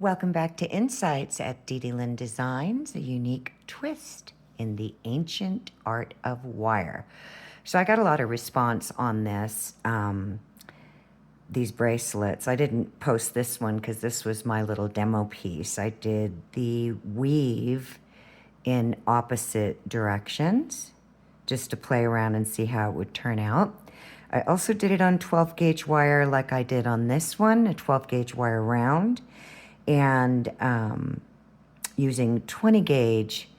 Welcome back to Insights at DDLynn Designs, a unique twist in the ancient art of wire. So I got a lot of response on this, these bracelets. I didn't post this one because this was my little demo piece. I did the weave in opposite directions just to play around and see how it would turn out. I also did it on 12 gauge wire like I did on this one, a 12 gauge wire round, and using 20 gauge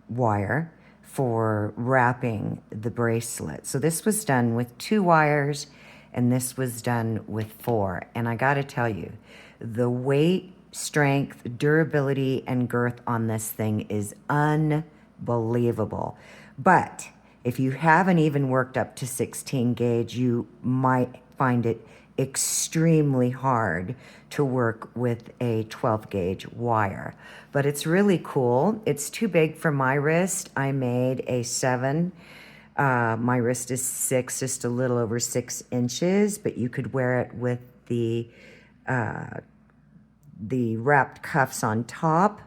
wire for wrapping the bracelet. So this was done with 2 wires and this was done with 4. And I got to tell you, the weight, strength, durability, and girth on this thing is unbelievable. But if you haven't even worked up to 16 gauge, you might find it extremely hard to work with a 12 gauge wire. But it's really cool. It's too big for my wrist. I made a 7. My wrist is 6, just a little over 6 inches, but you could wear it with the wrapped cuffs on top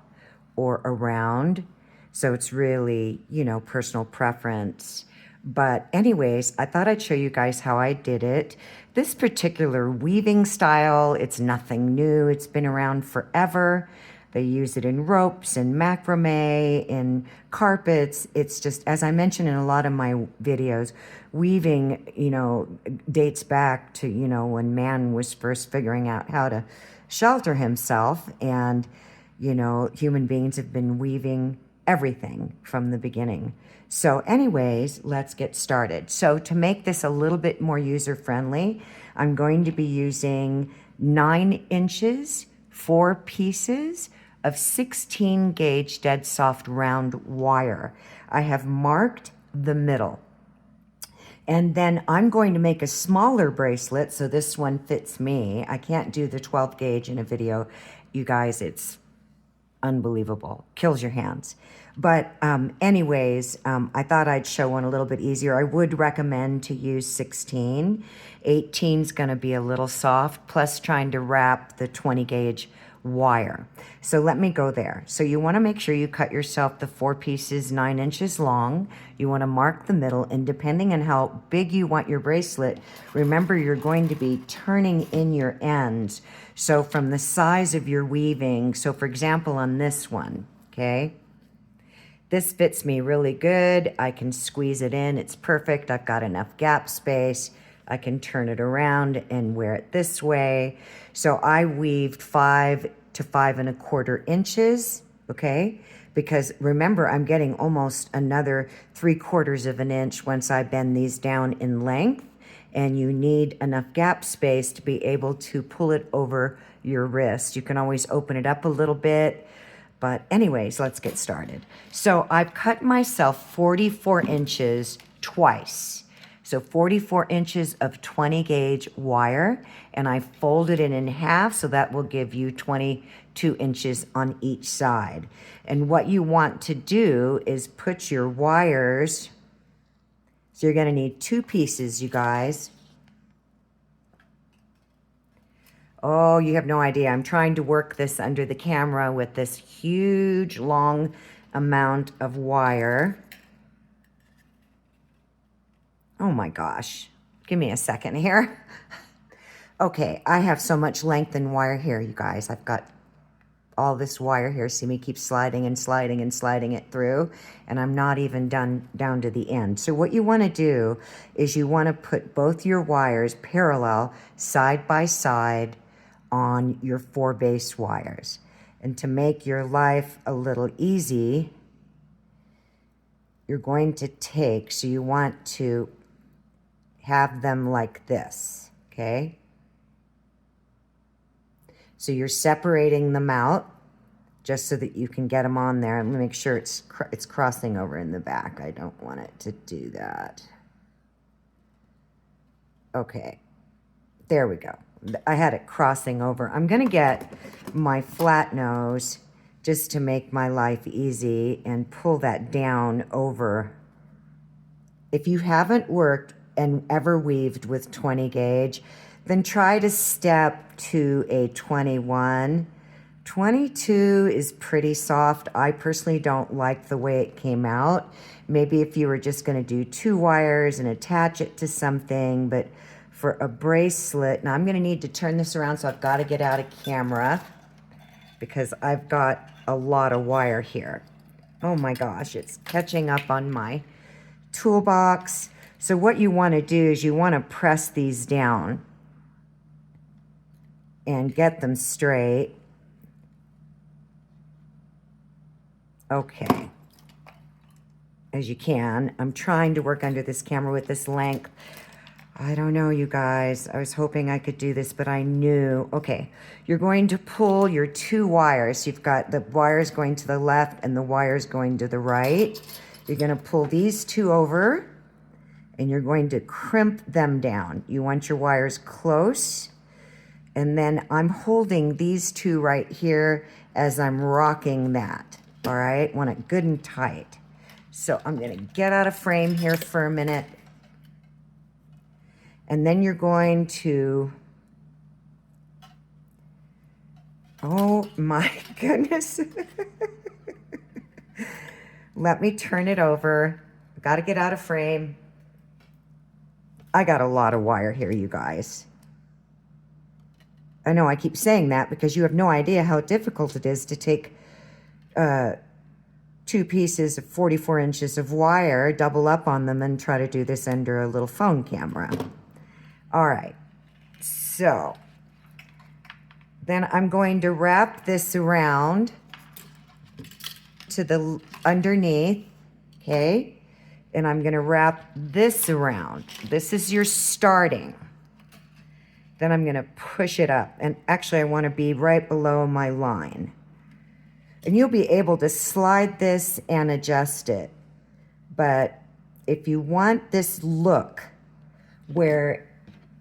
or around. So it's really, personal preference. But anyways, I thought I'd show you guys how I did it. This particular weaving style, it's nothing new. It's been around forever. They use it in ropes and macrame, in carpets. It's just, as I mentioned in a lot of my videos, weaving, dates back to, when man was first figuring out how to shelter himself. And, human beings have been weaving everything from the beginning. So anyways, let's get started. So to make this a little bit more user-friendly, I'm going to be using 9 inches, 4 pieces of 16 gauge dead soft round wire. I have marked the middle. And then I'm going to make a smaller bracelet, so this one fits me. I can't do the 12 gauge in a video. You guys, it's unbelievable. Kills your hands. But anyways, I thought I'd show one a little bit easier. I would recommend to use 16. 18 is going to be a little soft, plus trying to wrap the 20 gauge wire. So let me go there. So you want to make sure you cut yourself the 4 pieces 9 inches long. You want to mark the middle, and depending on how big you want your bracelet, remember you're going to be turning in your ends. So from the size of your weaving, so for example on this one, okay, this fits me really good. I can squeeze it in. It's perfect. I've got enough gap space. I can turn it around and wear it this way. So I weaved 5 to 5 1/4 inches, okay? Because remember, I'm getting almost another 3/4 of an inch once I bend these down in length. And you need enough gap space to be able to pull it over your wrist. You can always open it up a little bit. But anyways, let's get started. So I've cut myself 44 inches twice. So 44 inches of 20 gauge wire, and I folded it in half, so that will give you 22 inches on each side. And what you want to do is put your wires, so you're gonna need 2 pieces, you guys. Oh, you have no idea. I'm trying to work this under the camera with this huge, long amount of wire. Oh my gosh. Give me a second here. Okay, I have so much length in wire here, you guys. I've got all this wire here. See me keep sliding and sliding and sliding it through, and I'm not even done down to the end. So what you want to do is you want to put both your wires parallel, side by side, on your 4 base wires. And to make your life a little easy, you're going to take, so you want to have them like this, okay? So you're separating them out just so that you can get them on there. And make sure it's crossing over in the back. I don't want it to do that. Okay, there we go. I had it crossing over. I'm gonna get my flat nose just to make my life easy and pull that down over. If you haven't worked and ever weaved with 20 gauge, then try to step to a 21. 22 is pretty soft. I personally don't like the way it came out. Maybe if you were just going to do 2 wires and attach it to something, but for a bracelet, now I'm going to need to turn this around, so I've got to get out of camera because I've got a lot of wire here. Oh my gosh, it's catching up on my toolbox. So what you want to do is you want to press these down and get them straight. Okay, as you can. I'm trying to work under this camera with this length. I don't know, you guys. I was hoping I could do this, but I knew. Okay, you're going to pull your 2 wires. You've got the wires going to the left and the wires going to the right. You're going to pull these 2 over, and you're going to crimp them down. You want your wires close, and then I'm holding these 2 right here as I'm rocking that. All right, want it good and tight. So I'm going to get out of frame here for a minute. And then you're going to, oh my goodness. Let me turn it over. Got to get out of frame. I got a lot of wire here, you guys. I know I keep saying that because you have no idea how difficult it is to take 2 pieces of 44 inches of wire, double up on them, and try to do this under a little phone camera. All right, so then I'm going to wrap this around to the underneath, okay? And I'm gonna wrap this around. This is your starting. Then I'm gonna push it up. And actually I wanna be right below my line. And you'll be able to slide this and adjust it. But if you want this look where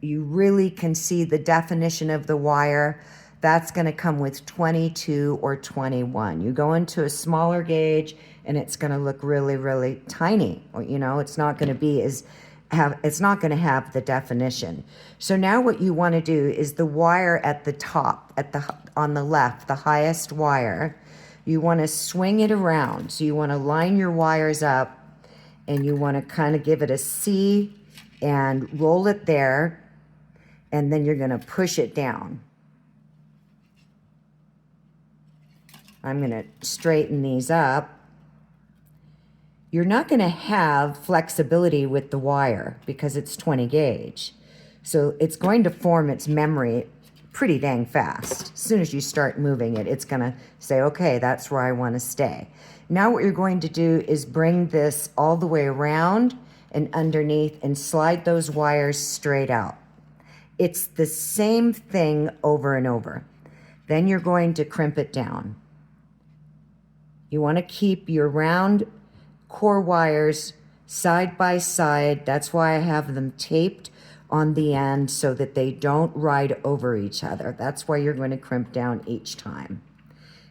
you really can see the definition of the wire, that's going to come with 22 or 21. You go into a smaller gauge and it's going to look really, really tiny. You know, it's not going to be it's not going to have the definition. So now what you want to do is the wire at the top, on the left, the highest wire, you want to swing it around. So you want to line your wires up and you want to kind of give it a C and roll it there. And then you're going to push it down. I'm going to straighten these up. You're not going to have flexibility with the wire because it's 20 gauge. So it's going to form its memory pretty dang fast. As soon as you start moving it, it's going to say, okay, that's where I want to stay. Now what you're going to do is bring this all the way around and underneath and slide those wires straight out. It's the same thing over and over. Then you're going to crimp it down. You want to keep your round core wires side by side. That's why I have them taped on the end so that they don't ride over each other. That's why you're going to crimp down each time.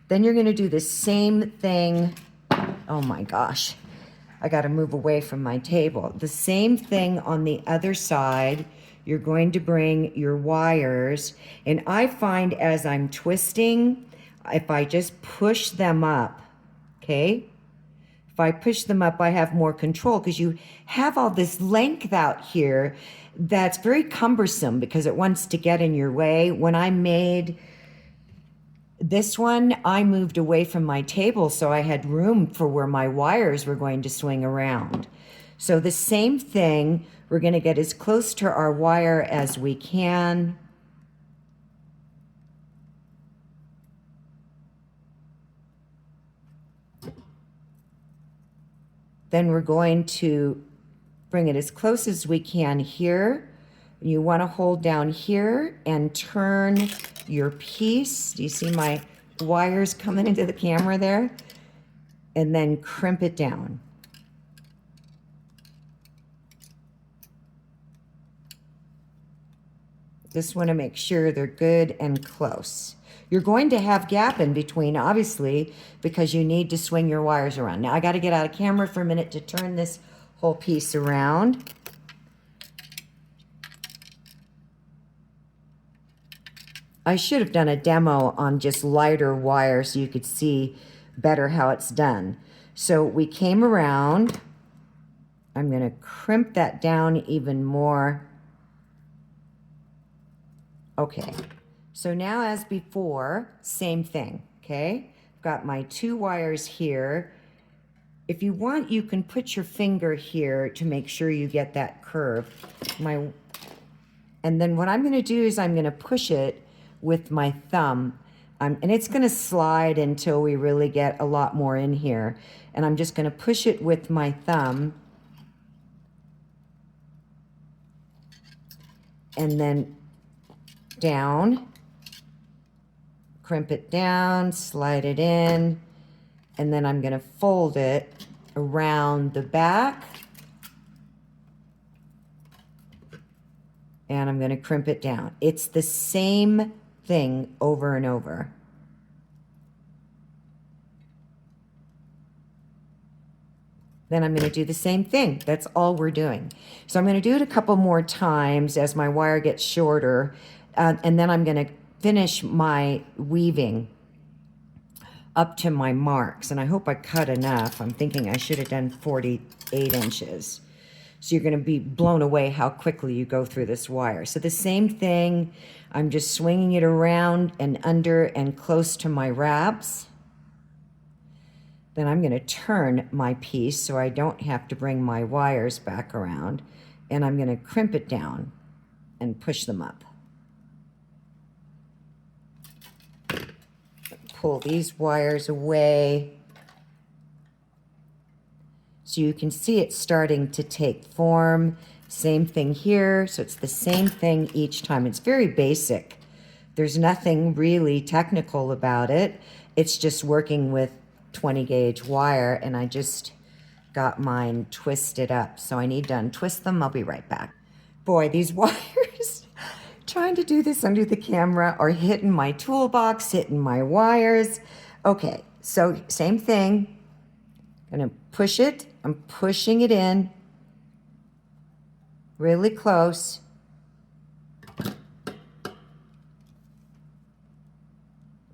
Then you're going to do the same thing. Oh my gosh, I got to move away from my table. The same thing on the other side. You're going to bring your wires, and I find as I'm twisting, if I just push them up, okay? If I push them up, I have more control because you have all this length out here that's very cumbersome because it wants to get in your way. When I made this one, I moved away from my table so I had room for where my wires were going to swing around. So the same thing, we're going to get as close to our wire as we can. Then we're going to bring it as close as we can here. You want to hold down here and turn your piece. Do you see my wires coming into the camera there? And then crimp it down. Just want to make sure they're good and close. You're going to have gap in between, obviously, because you need to swing your wires around. Now, I got to get out of camera for a minute to turn this whole piece around. I should have done a demo on just lighter wire so you could see better how it's done. So we came around. I'm going to crimp that down even more. Okay, so now as before, same thing, okay? I've got my 2 wires here. If you want, you can put your finger here to make sure you get that curve. And then what I'm going to do is I'm going to push it with my thumb. And it's going to slide until we really get a lot more in here. And I'm just going to push it with my thumb. And then down. Crimp it down, slide it in. And then I'm going to fold it around the back. And I'm going to crimp it down. It's the same thing over and over. Then I'm going to do the same thing. That's all we're doing. So I'm going to do it a couple more times as my wire gets shorter. And then I'm going to finish my weaving up to my marks. And I hope I cut enough. I'm thinking I should have done 48 inches. So you're going to be blown away how quickly you go through this wire. So the same thing, I'm just swinging it around and under and close to my wraps. Then I'm going to turn my piece so I don't have to bring my wires back around. And I'm going to crimp it down and push them up. Pull these wires away. So you can see it starting to take form. Same thing here. So it's the same thing each time. It's very basic. There's nothing really technical about it. It's just working with 20 gauge wire, and I just got mine twisted up. So I need to untwist them. I'll be right back. Boy, these wires, trying to do this under the camera are hitting my toolbox, hitting my wires. Okay, so same thing. Gonna push it. I'm pushing it in really close.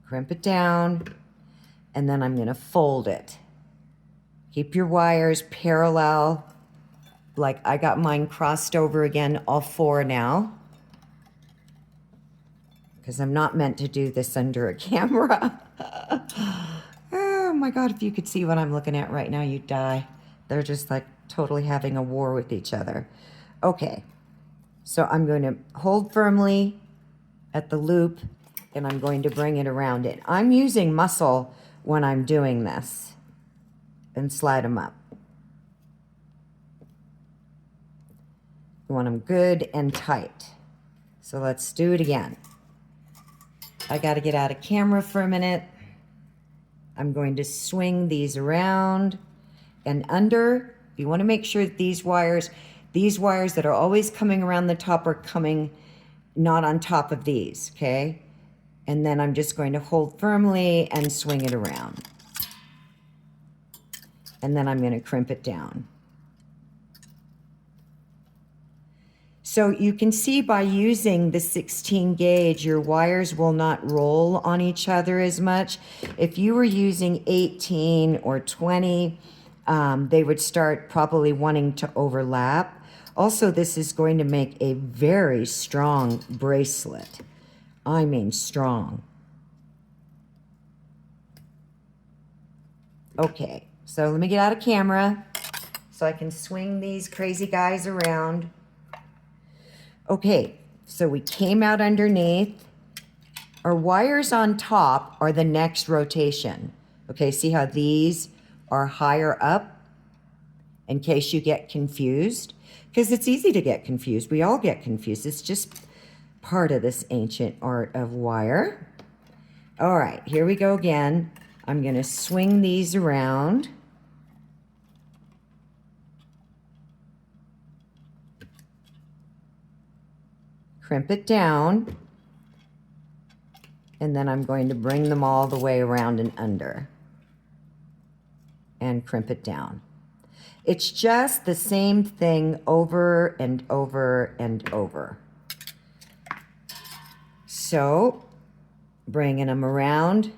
Crimp it down, and then I'm gonna fold it. Keep your wires parallel. Like I got mine crossed over again, all 4 now. Because I'm not meant to do this under a camera. Oh my God, if you could see what I'm looking at right now, you'd die. They're just like totally having a war with each other. Okay, so I'm going to hold firmly at the loop and I'm going to bring it around it. I'm using muscle when I'm doing this and slide them up. You want them good and tight. So let's do it again. I got to get out of camera for a minute. I'm going to swing these around and under. You want to make sure that these wires that are always coming around the top are coming not on top of these, okay? And then I'm just going to hold firmly and swing it around. And then I'm going to crimp it down. So you can see by using the 16 gauge, your wires will not roll on each other as much. If you were using 18 or 20, they would start probably wanting to overlap. Also, this is going to make a very strong bracelet. I mean strong. Okay, so let me get out of camera so I can swing these crazy guys around. Okay, so we came out underneath. Our wires on top are the next rotation. Okay, see how these are higher up in case you get confused? Because it's easy to get confused. We all get confused. It's just part of this ancient art of wire. All right, here we go again. I'm going to swing these around. Crimp it down, and then I'm going to bring them all the way around and under and crimp it down. It's just the same thing over and over and over. So bringing them around.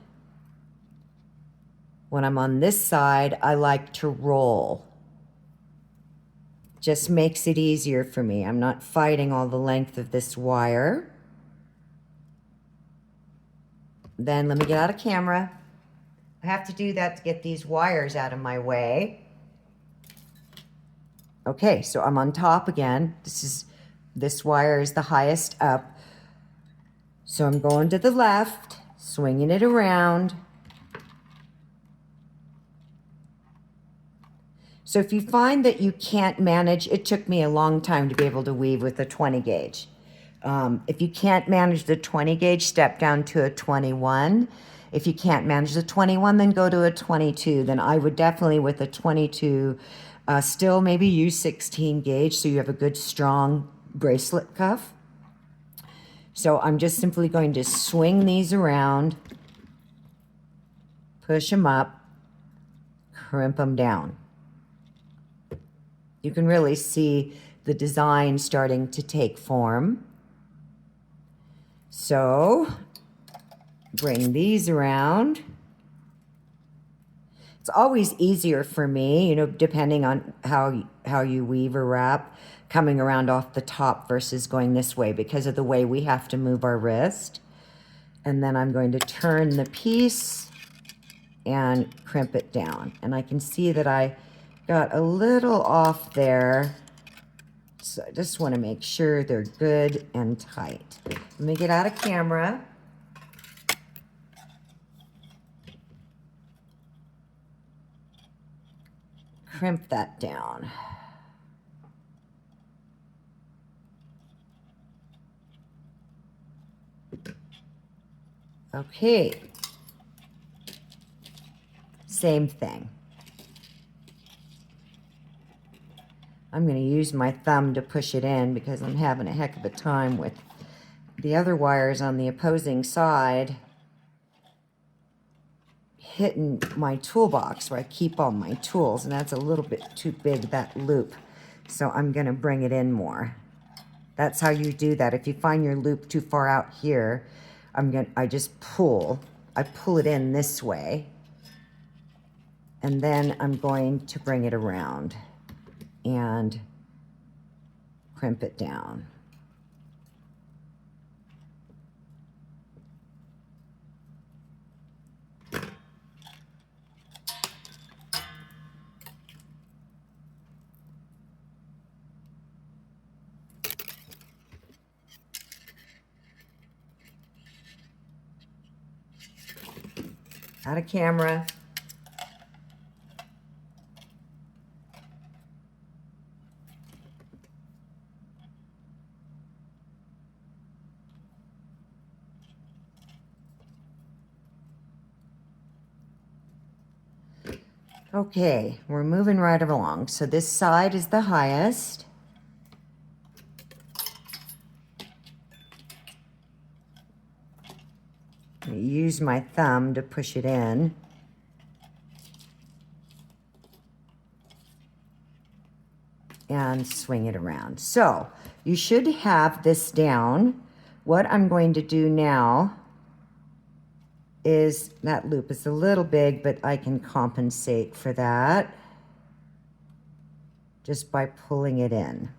When I'm on this side, I like to roll. Just makes it easier for me. I'm not fighting all the length of this wire. Then let me get out of camera. I have to do that to get these wires out of my way. Okay, so I'm on top again. This wire is the highest up. So I'm going to the left, swinging it around. So if you find that you can't manage, it took me a long time to be able to weave with a 20 gauge. If you can't manage the 20 gauge, step down to a 21. If you can't manage the 21, then go to a 22. Then I would definitely, with a 22, still maybe use 16 gauge so you have a good strong bracelet cuff. So I'm just simply going to swing these around, push them up, crimp them down. You can really see the design starting to take form. So bring these around. It's always easier for me, you know, depending on how you weave or wrap, coming around off the top versus going this way because of the way we have to move our wrist. And then I'm going to turn the piece and crimp it down. And I can see that I got a little off there. So I just want to make sure they're good and tight. Let me get out of camera. Crimp that down. Okay. Same thing. I'm going to use my thumb to push it in because I'm having a heck of a time with the other wires on the opposing side hitting my toolbox where I keep all my tools, and that's a little bit too big, that loop. So I'm going to bring it in more. That's how you do that. If you find your loop too far out here, I just pull. I pull it in this way, and then I'm going to bring it around and crimp it down. Out of camera. Okay, we're moving right along. So this side is the highest. I use my thumb to push it in. And swing it around. So you should have this down. What I'm going to do now is, that loop is a little big, but I can compensate for that just by pulling it in.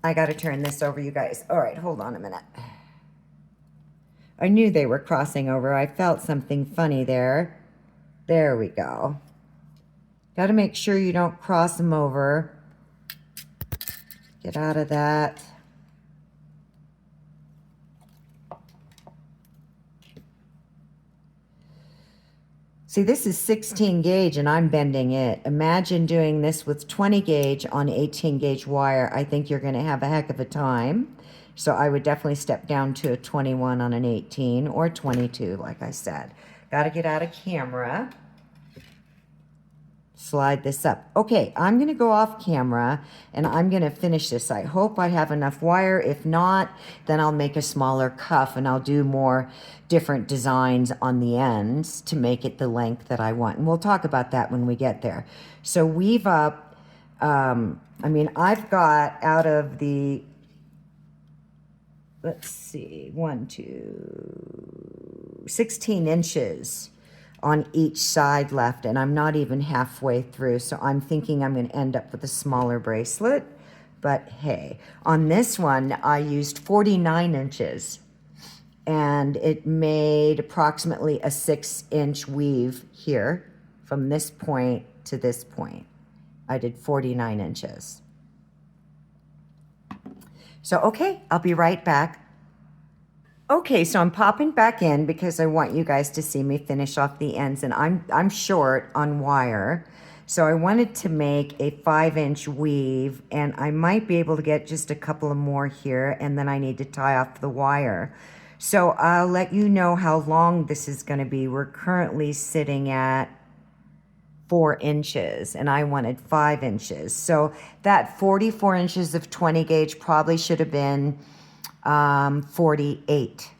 I got to turn this over, you guys. All right, hold on a minute. I knew they were crossing over. I felt something funny there. There we go. Got to make sure you don't cross them over. Get out of that. See, this is 16 gauge and I'm bending it. Imagine doing this with 20 gauge on 18 gauge wire. I think you're going to have a heck of a time. So I would definitely step down to a 21 on an 18 or 22, like I said. Got to get out of camera. slide this up. Okay, I'm going to go off camera and I'm going to finish this. I hope I have enough wire. If not, then I'll make a smaller cuff and I'll do more different designs on the ends to make it the length that I want. And we'll talk about that when we get there. So weave up, I mean, I've got out of the, let's see, 16 inches on each side left, and I'm not even halfway through, so I'm thinking I'm going to end up with a smaller bracelet. But hey, on this one I used 49 inches and it made approximately a 6-inch weave here from this point to this point. I did 49 inches. So okay, I'll be right back. Okay, so I'm popping back in because I want you guys to see me finish off the ends, and I'm short on wire. So I wanted to make a 5-inch weave, and I might be able to get just a couple of more here, and then I need to tie off the wire. So I'll let you know how long this is going to be. We're currently sitting at 4 inches and I wanted 5 inches. So that 44 inches of 20 gauge probably should have been 48.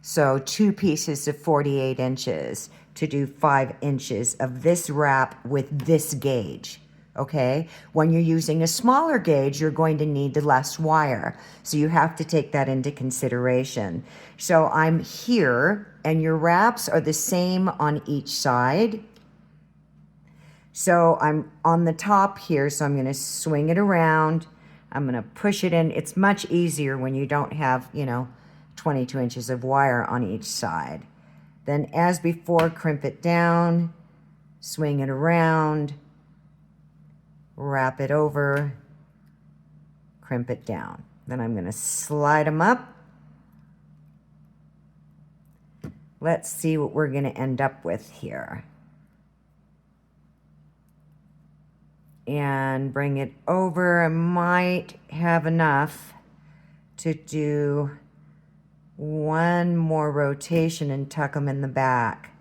So 2 pieces of 48 inches to do 5 inches of this wrap with this gauge. Okay, when you're using a smaller gauge, you're going to need less wire. So you have to take that into consideration. So I'm here, and your wraps are the same on each side. So I'm on the top here, so I'm going to swing it around. I'm going to push it in. It's much easier when you don't have, 22 inches of wire on each side. Then as before, crimp it down, swing it around, wrap it over, crimp it down. Then I'm going to slide them up. Let's see what we're going to end up with here. And bring it over. I might have enough to do one more rotation and tuck them in the back.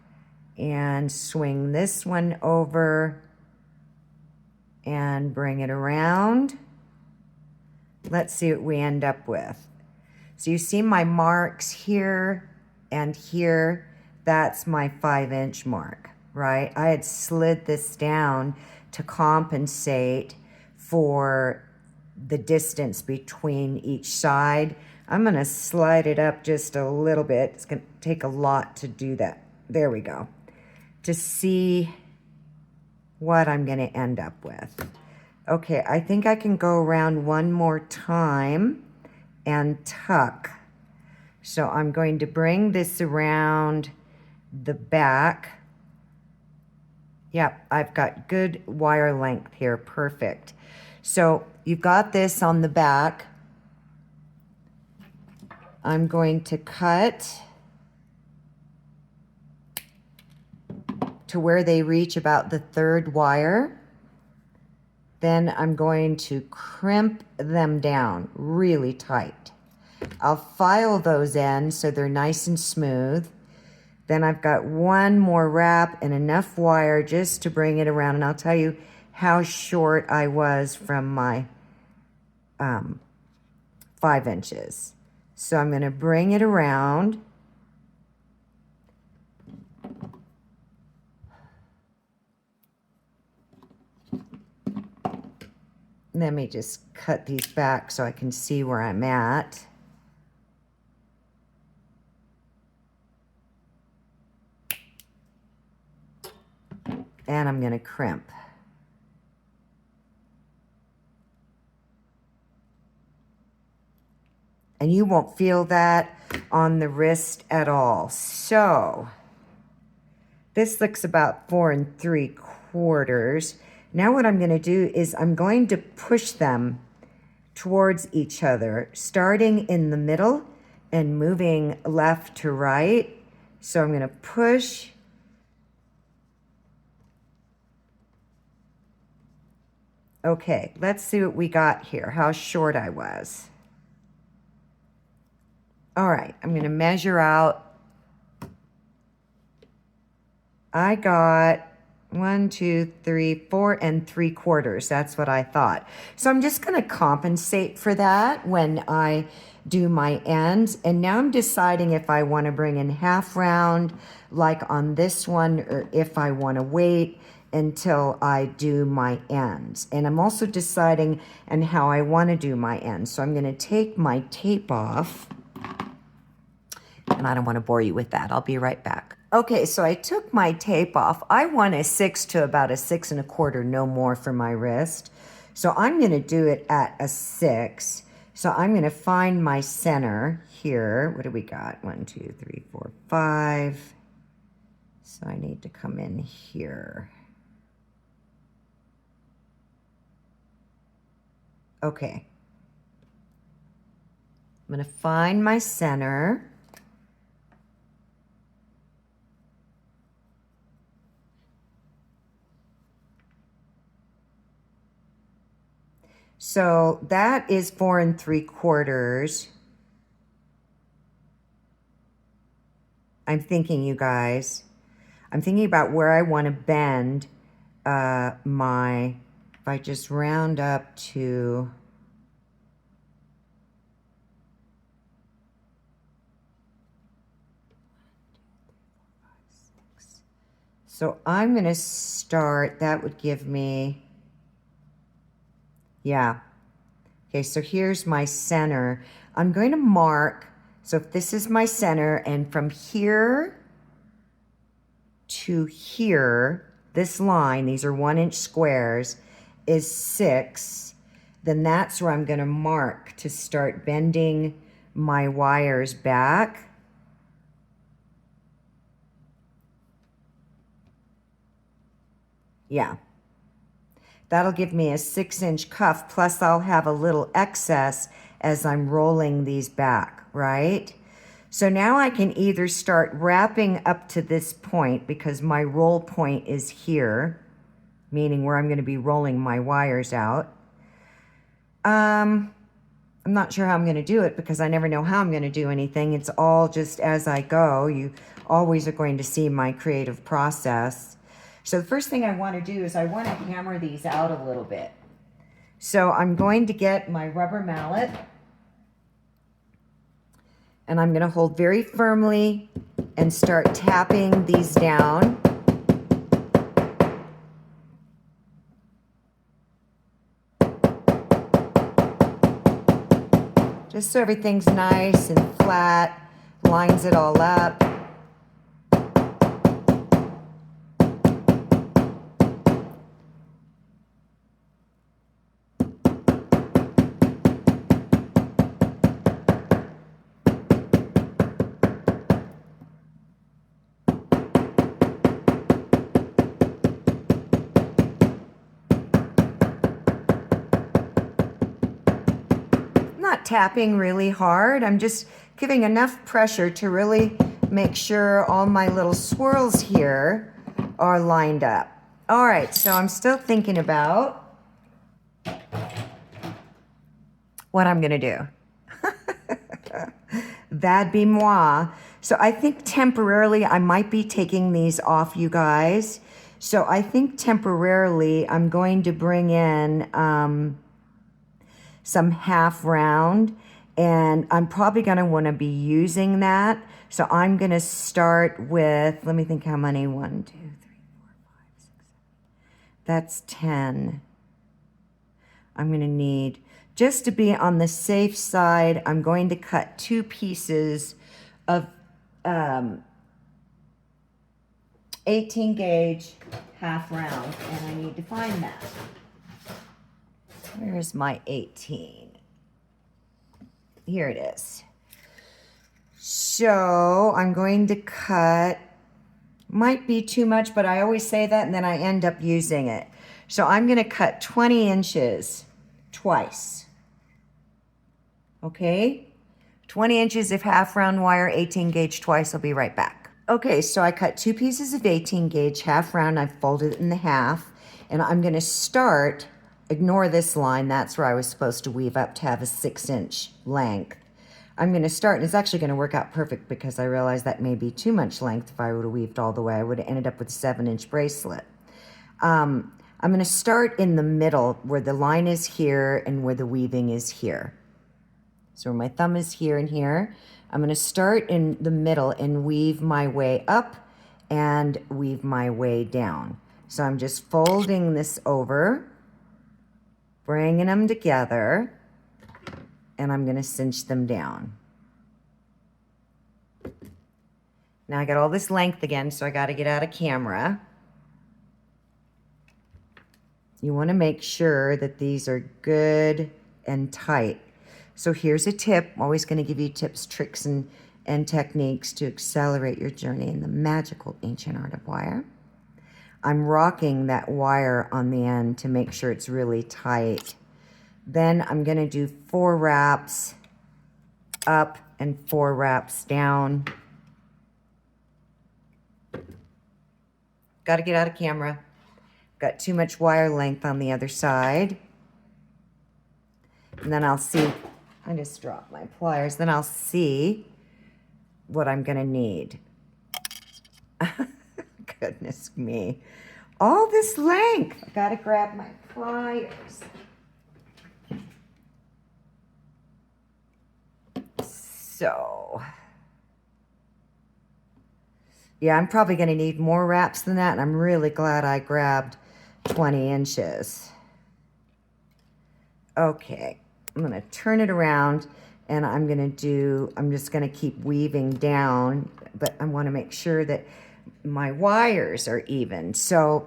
And swing this one over and bring it around. Let's see what we end up with. So you see my marks here and here. That's my 5-inch mark, right? I had slid this down to compensate for the distance between each side. I'm going to slide it up just a little bit. It's going to take a lot to do that. There we go. To see what I'm going to end up with. Okay, I think I can go around one more time and tuck. So I'm going to bring this around the back. Yep, I've got good wire length here, perfect. So you've got this on the back. I'm going to cut to where they reach about the 3rd wire. Then I'm going to crimp them down really tight. I'll file those ends so they're nice and smooth. Then I've got one more wrap and enough wire just to bring it around. And I'll tell you how short I was from my 5 inches. So I'm going to bring it around. Let me just cut these back so I can see where I'm at. And I'm going to crimp. And you won't feel that on the wrist at all. So this looks about 4 3/4. Now what I'm going to do is I'm going to push them towards each other, starting in the middle and moving left to right. So I'm going to push. Okay, let's see what we got here, how short I was. All right, I'm going to measure out. I got 1, 2, 3, 4 3/4. That's what I thought. So I'm just going to compensate for that when I do my ends. And now I'm deciding if I want to bring in half round like on this one, or if I want to wait until I do my ends. And I'm also deciding on how I want to do my ends. So I'm going to take my tape off. And I don't want to bore you with that. I'll be right back. Okay, so I took my tape off. I want a 6 to about a 6 1/4, no more for my wrist. So I'm going to do it at a 6. So I'm going to find my center here. What do we got? 1, 2, 3, 4, 5. So I need to come in here. Okay. I'm going to find my center. So that is 4 3/4. I'm thinking, you guys, I'm thinking about where I want to bend my, if I just round up to, so I'm going to start, that would give me, yeah. Okay, so here's my center. I'm going to mark, so if this is my center, and from here to here, this line, these are 1-inch squares, is 6, then that's where I'm going to mark to start bending my wires back. Yeah. That'll give me a 6-inch cuff, plus I'll have a little excess as I'm rolling these back, right? So now I can either start wrapping up to this point, because my roll point is here, meaning where I'm going to be rolling my wires out. I'm not sure how I'm going to do it, because I never know how I'm going to do anything. It's all just as I go. You always are going to see my creative process. So the first thing I want to do is I want to hammer these out a little bit. So I'm going to get my rubber mallet, and I'm going to hold very firmly and start tapping these down. Just so everything's nice and flat, lines it all up. Not tapping really hard. I'm just giving enough pressure to really make sure all my little swirls here are lined up. All right, so I'm still thinking about what I'm gonna do. That'd be moi. So I think temporarily I might be taking these off, you guys. So I think temporarily I'm going to bring in some half round, and I'm probably going to want to be using that. So I'm going to start with, let me think how many, 1, 2, 3, 4, 5, 6, 7. That's 10. I'm going to need, just to be on the safe side, I'm going to cut 2 pieces of 18 gauge half round, and I need to find that. Where is my 18? Here it is. So I'm going to cut, might be too much, but I always say that and then I end up using it. So I'm going to cut 20 inches twice. Okay? 20 inches of half round wire, 18 gauge twice. I'll be right back. Okay, so I cut 2 pieces of 18 gauge half round. I've folded it in the half, and I'm going to start. Ignore this line, that's where I was supposed to weave up to have a 6-inch length. I'm going to start, and it's actually going to work out perfect because I realized that may be too much length if I would have weaved all the way. I would have ended up with a 7-inch bracelet. I'm going to start in the middle where the line is here and where the weaving is here. So where my thumb is here and here, I'm going to start in the middle and weave my way up and weave my way down. So I'm just folding this over, bringing them together, and I'm going to cinch them down. Now I got all this length again, so I got to get out of camera. You want to make sure that these are good and tight. So here's a tip. I'm always going to give you tips, tricks, and techniques to accelerate your journey in the magical ancient art of wire. I'm rocking that wire on the end to make sure it's really tight. Then I'm going to do 4 wraps up and 4 wraps down. Got to get out of camera. Got too much wire length on the other side. And then I'll see, I just dropped my pliers, then I'll see what I'm gonna need. Goodness me. All this length. I gotta grab my pliers. So, yeah, I'm probably gonna need more wraps than that, and I'm really glad I grabbed 20 inches. Okay, I'm gonna turn it around and I'm just gonna keep weaving down, but I wanna make sure that my wires are even. So,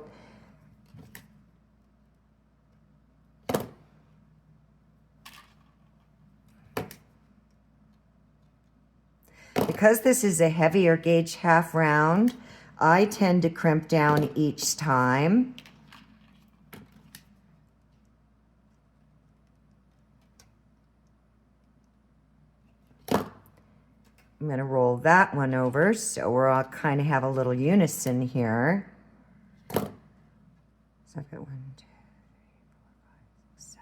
because this is a heavier gauge half round, I tend to crimp down each time. I'm going to roll that one over so we're all kind of have a little unison here. So I've got 1, 2, 3, 4, 5, 6, 7.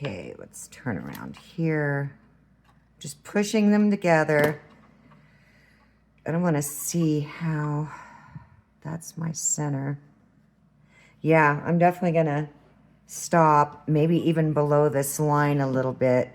Okay, let's turn around here. Just pushing them together. And I want to see how, that's my center. Yeah, I'm definitely going to stop, maybe even below this line a little bit.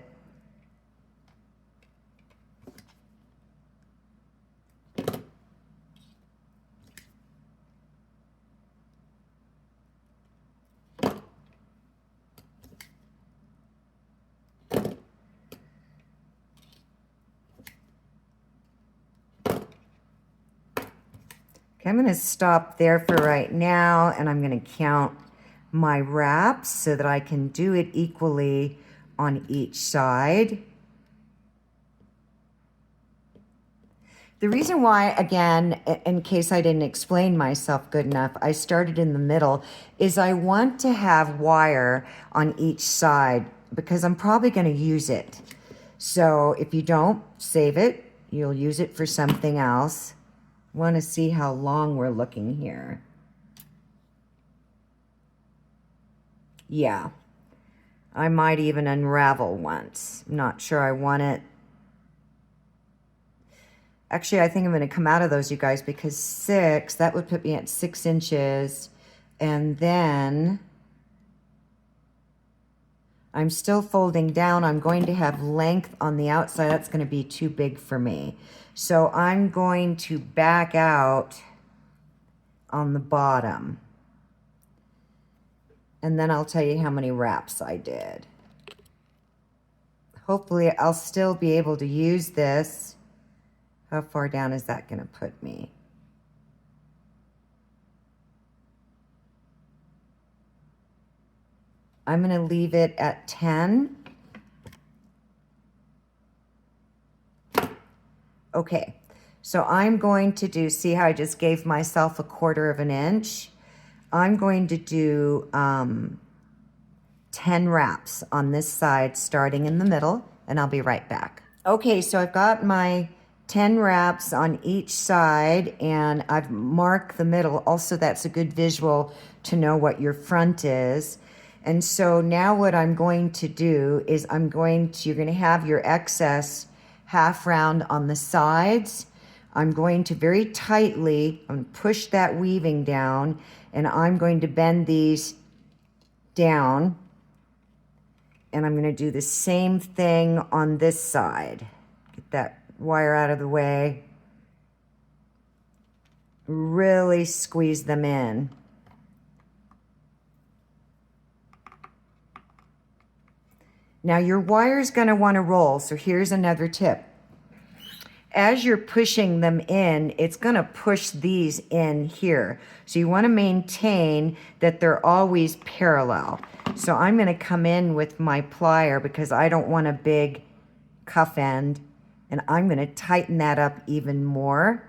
I'm going to stop there for right now, and I'm going to count my wraps so that I can do it equally on each side. The reason why, again, in case I didn't explain myself good enough, I started in the middle, is I want to have wire on each side because I'm probably going to use it. So if you don't, save it. You'll use it for something else. Want to see how long we're looking here. Yeah, I might even unravel once. I'm not sure I want it. Actually, I think I'm going to come out of those, you guys, because 6, that would put me at 6 inches. And then I'm still folding down. I'm going to have length on the outside. That's going to be too big for me. So I'm going to back out on the bottom. And then I'll tell you how many wraps I did. Hopefully I'll still be able to use this. How far down is that going to put me? I'm going to leave it at 10. Okay, so I'm going to do, see how I just gave myself a 1/4 inch? I'm going to do 10 wraps on this side starting in the middle, and I'll be right back. Okay, so I've got my 10 wraps on each side, and I've marked the middle. Also, that's a good visual to know what your front is. And so now what I'm going to do is you're going to have your excess half round on the sides. I'm going to very tightly, I'm going to push that weaving down, and I'm going to bend these down. And I'm going to do the same thing on this side. Get that wire out of the way. Really squeeze them in. Now your wire's going to want to roll, so here's another tip. As you're pushing them in, it's going to push these in here. So you want to maintain that they're always parallel. So I'm going to come in with my plier because I don't want a big cuff end, and I'm going to tighten that up even more.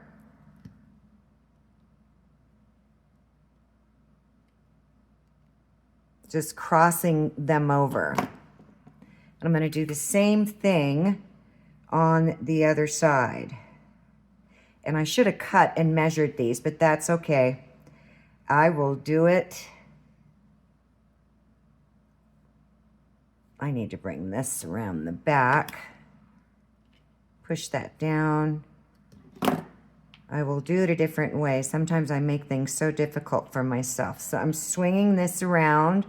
Just crossing them over. And I'm going to do the same thing on the other side. And I should have cut and measured these, but that's okay. I will do it. I need to bring this around the back. Push that down. I will do it a different way. Sometimes I make things so difficult for myself. So I'm swinging this around.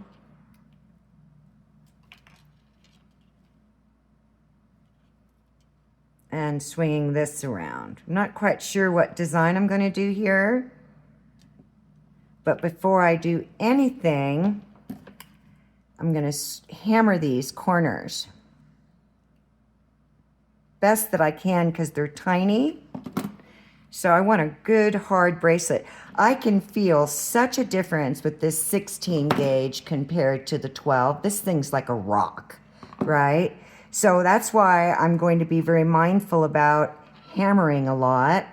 And swinging this around. I'm not quite sure what design I'm going to do here. But before I do anything, I'm going to hammer these corners. Best that I can because they're tiny. So I want a good hard bracelet. I can feel such a difference with this 16 gauge compared to the 12. This thing's like a rock, right? So that's why I'm going to be very mindful about hammering a lot.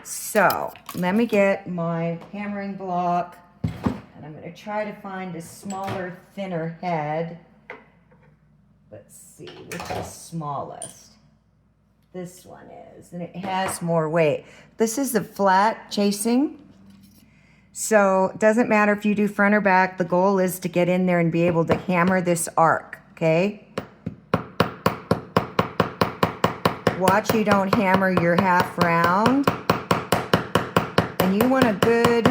So let me get my hammering block, and I'm going to try to find a smaller, thinner head. Let's see, which is smallest? This one is, and it has more weight. This is a flat chasing. So it doesn't matter if you do front or back. The goal is to get in there and be able to hammer this arc, okay? Watch you don't hammer your half round. And you want a good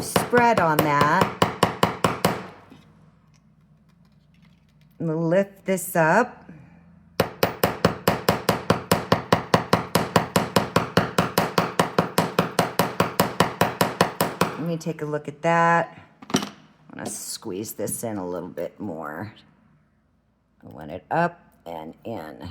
spread on that. I'm gonna lift this up. Let me take a look at that. I'm going to squeeze this in a little bit more. I want it up and in.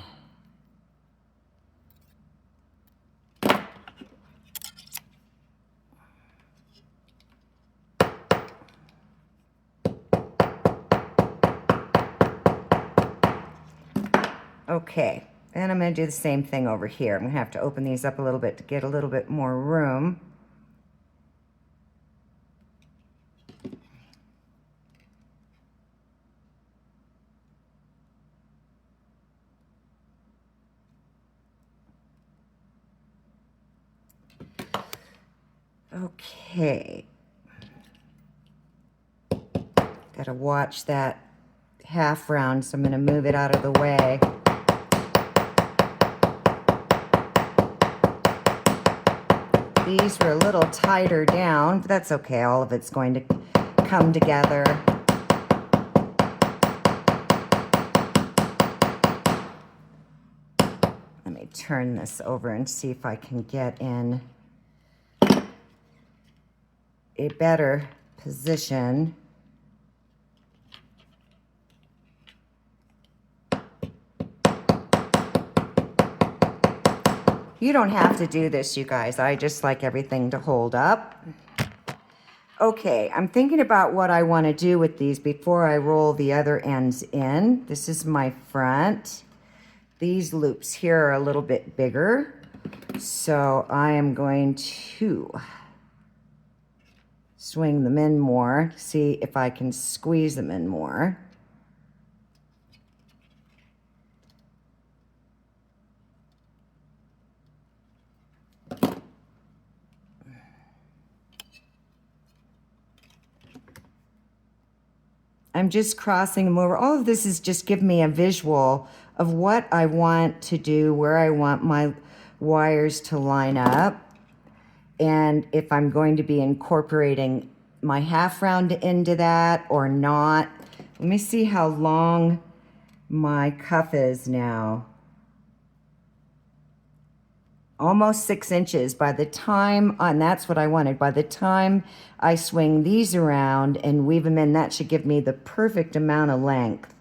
Okay, and I'm going to do the same thing over here. I'm going to have to open these up a little bit to get a little bit more room. Okay. Gotta watch that half round, so I'm gonna move it out of the way. These were a little tighter down, but that's okay. All of it's going to come together. Let me turn this over and see if I can get in a better position. You don't have to do this, you guys. I just like everything to hold up. Okay, I'm thinking about what I want to do with these before I roll the other ends in. This is my front. These loops here are a little bit bigger. So I am going to swing them in more, see if I can squeeze them in more. I'm just crossing them over. All of this is just giving me a visual of what I want to do, where I want my wires to line up, and if I'm going to be incorporating my half round into that or not. Let me see how long my cuff is now. Almost 6 inches. By the time, and that's what I wanted, by the time I swing these around and weave them in, that should give me the perfect amount of length.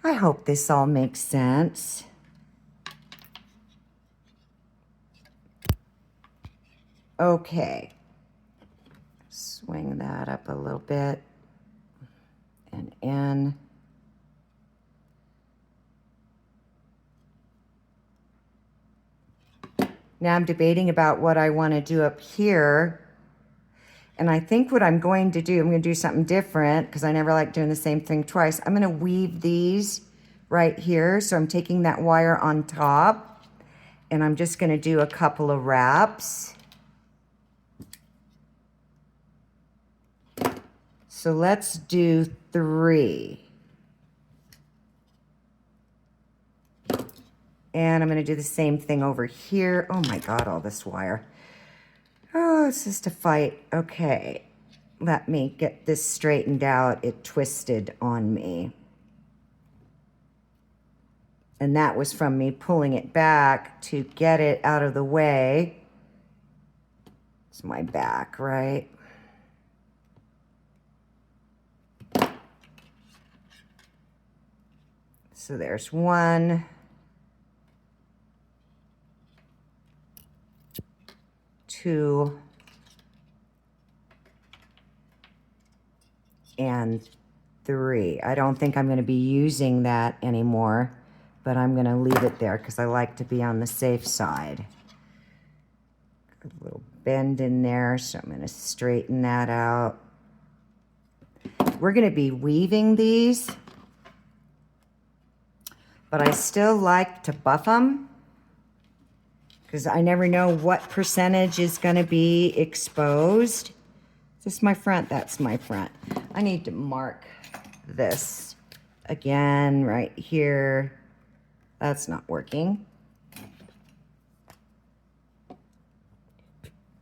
I hope this all makes sense. Okay. Swing that up a little bit and in. Now I'm debating about what I want to do up here. And I think what I'm going to do, I'm going to do something different because I never like doing the same thing twice. I'm going to weave these right here. So I'm taking that wire on top and I'm just going to do a couple of wraps. So let's do 3. And I'm going to do the same thing over here. Oh my God, all this wire. Oh, it's just a fight. Okay, let me get this straightened out. It twisted on me. And that was from me pulling it back to get it out of the way. It's my back, right? So there's 1. 2 and 3. I don't think I'm going to be using that anymore, but I'm going to leave it there because I like to be on the safe side. A little bend in there, so I'm going to straighten that out. We're going to be weaving these, but I still like to buff them, because I never know what percentage is going to be exposed. Is this my front? That's my front. I need to mark this again right here. That's not working.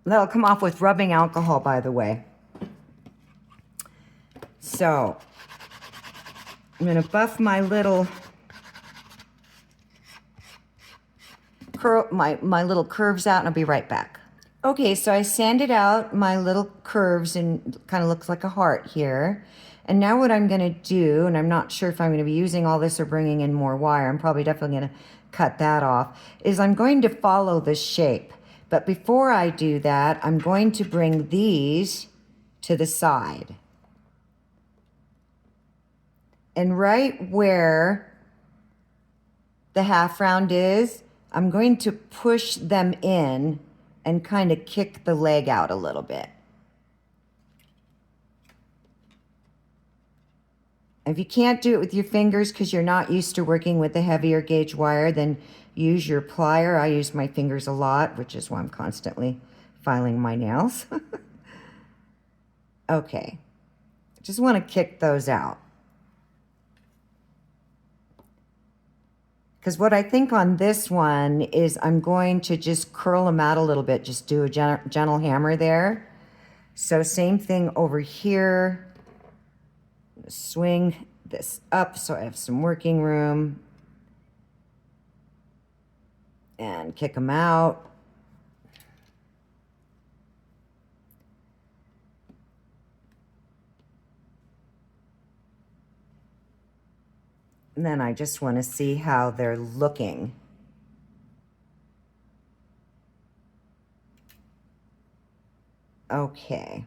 That'll come off with rubbing alcohol, by the way. So I'm going to buff my little my little curves out, and I'll be right back. Okay, so I sanded out my little curves and kind of looks like a heart here. And now what I'm going to do, and I'm not sure if I'm going to be using all this or bringing in more wire, I'm probably definitely going to cut that off, is I'm going to follow the shape. But before I do that, I'm going to bring these to the side. And right where the half round is, I'm going to push them in and kind of kick the leg out a little bit. If you can't do it with your fingers because you're not used to working with a heavier gauge wire, then use your plier. I use my fingers a lot, which is why I'm constantly filing my nails. Okay, just want to kick those out. Because what I think on this one is I'm going to just curl them out a little bit, just do a gentle hammer there. So same thing over here. Swing this up so I have some working room. And kick them out. And then I just want to see how they're looking. Okay.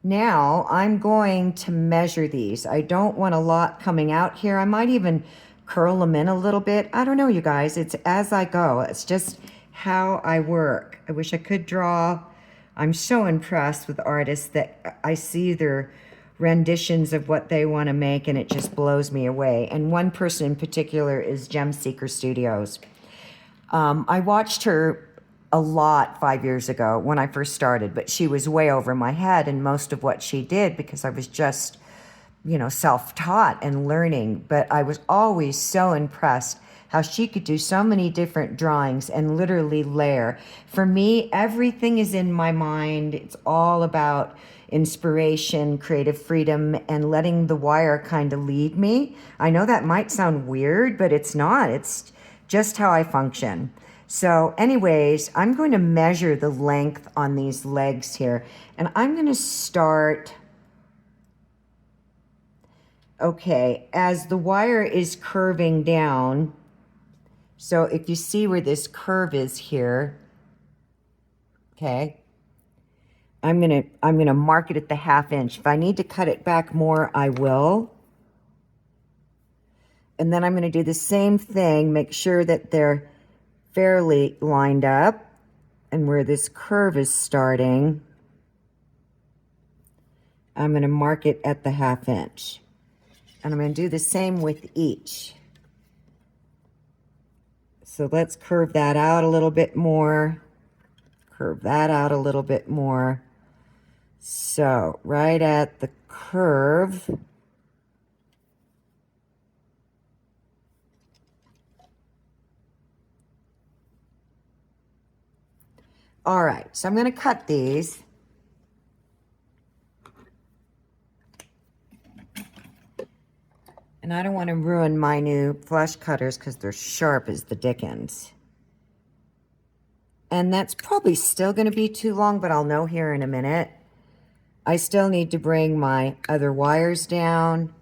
Now I'm going to measure these. I don't want a lot coming out here. I might even curl them in a little bit. I don't know, you guys. It's as I go. It's just how I work. I wish I could draw. I'm so impressed with artists that I see their renditions of what they want to make, and it just blows me away. And one person in particular is Gem Seeker Studios. I watched her a lot 5 years ago when I first started, but she was way over my head in most of what she did because I was just, you know, self-taught and learning. But I was always so impressed how she could do so many different drawings and literally layer. For me, everything is in my mind. It's all about inspiration, creative freedom, and letting the wire kind of lead me. I know that might sound weird, but it's not. It's just how I function. So anyways, I'm going to measure the length on these legs here, and I'm going to start, okay, as the wire is curving down. So if you see where this curve is here, okay, I'm gonna mark it at the 1/2 inch. If I need to cut it back more, I will. And then I'm gonna do the same thing, make sure that they're fairly lined up and where this curve is starting, I'm gonna mark it at the 1/2 inch. And I'm gonna do the same with each. So let's curve that out a little bit more. Curve that out a little bit more. So right at the curve. All right, so I'm going to cut these. And I don't want to ruin my new flush cutters because they're sharp as the dickens. And that's probably still going to be too long, but I'll know here in a minute. I still need to bring my other wires down.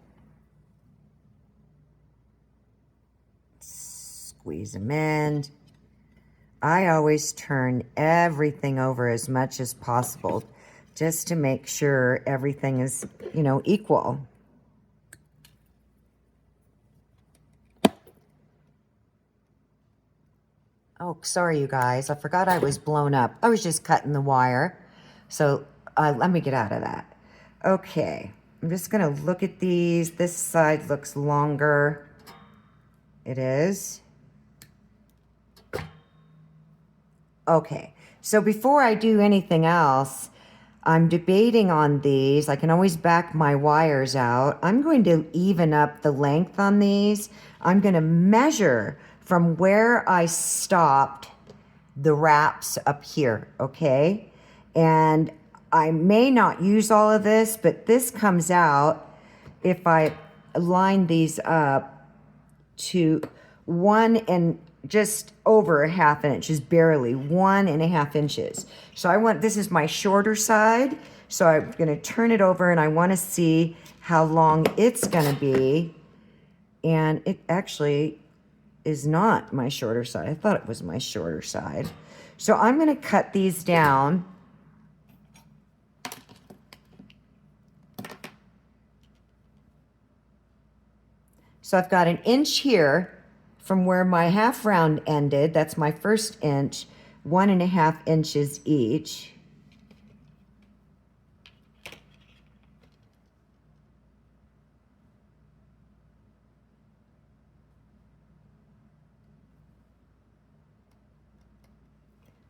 Squeeze them in. I always turn everything over as much as possible just to make sure everything is, you know, equal. Oh, sorry, you guys. I forgot I was blown up. I was just cutting the wire. So let me get out of that. Okay, I'm just going to look at these. This side looks longer. It is. Okay, so before I do anything else, I'm debating on these. I can always back my wires out. I'm going to even up the length on these. I'm going to measure from where I stopped the wraps up here, okay? And I may not use all of this, but this comes out if I line these up to 1 and just over 1/2 inch, is barely 1.5 inches. So I want, this is my shorter side, so I'm gonna turn it over and I wanna see how long it's gonna be. And it actually is not my shorter side. I thought it was my shorter side. So I'm gonna cut these down. So I've got 1 inch here from where my half round ended. That's my first inch, 1.5 inches each.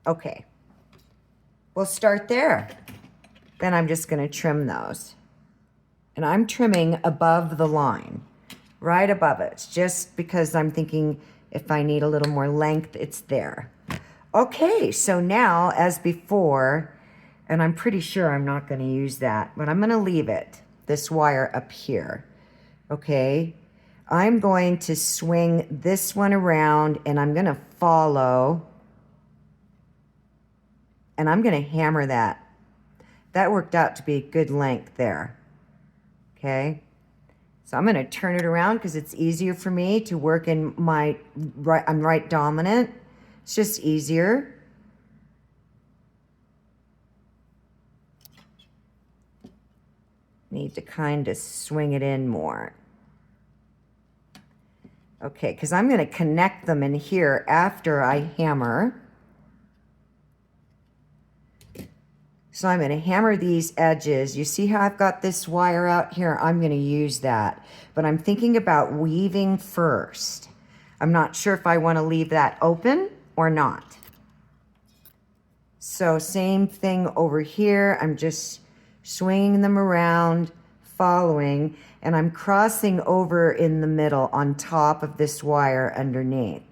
Okay, we'll start there. Then I'm just gonna trim those. And I'm trimming above the line, right above it. It's just because I'm thinking if I need a little more length, it's there. Okay, so now as before, and I'm pretty sure I'm not gonna use that, but I'm gonna leave it, this wire up here, okay? I'm going to swing this one around and I'm gonna follow, and I'm gonna hammer that. That worked out to be a good length there, okay? So I'm gonna turn it around because it's easier for me to work in my right, I'm right dominant. It's just easier. Need to kind of swing it in more. Okay, because I'm gonna connect them in here after I hammer. So I'm gonna hammer these edges. You see how I've got this wire out here? I'm gonna use that. But I'm thinking about weaving first. I'm not sure if I wanna leave that open or not. So same thing over here. I'm just swinging them around, following, and I'm crossing over in the middle on top of this wire underneath.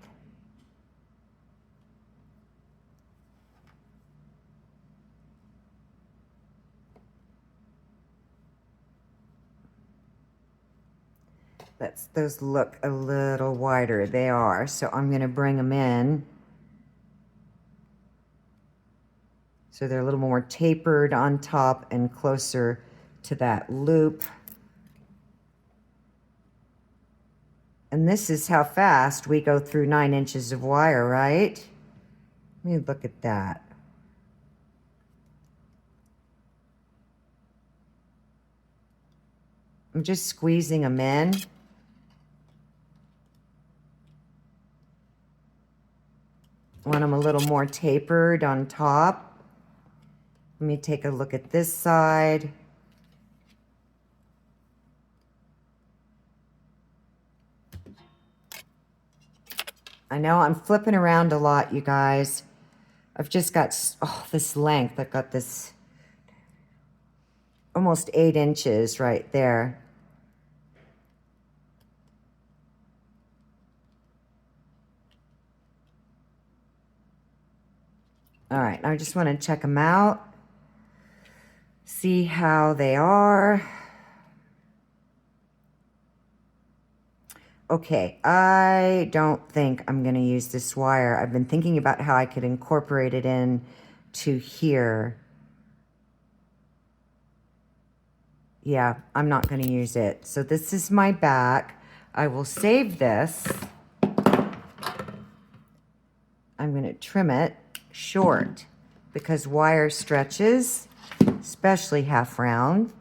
Those look a little wider. They are. So I'm going to bring them in. So they're a little more tapered on top and closer to that loop. And this is how fast we go through 9 inches of wire, right? Let me look at that. I'm just squeezing them in. Want them a little more tapered on top. Let me take a look at this side. I know I'm flipping around a lot, you guys. I've just got this length. I've got this almost 8 inches right there. All right, I just want to check them out, see how they are. Okay, I don't think I'm going to use this wire. I've been thinking about how I could incorporate it in to here. Yeah, I'm not going to use it. So this is my back. I will save this. I'm going to trim it short because wire stretches, especially half round.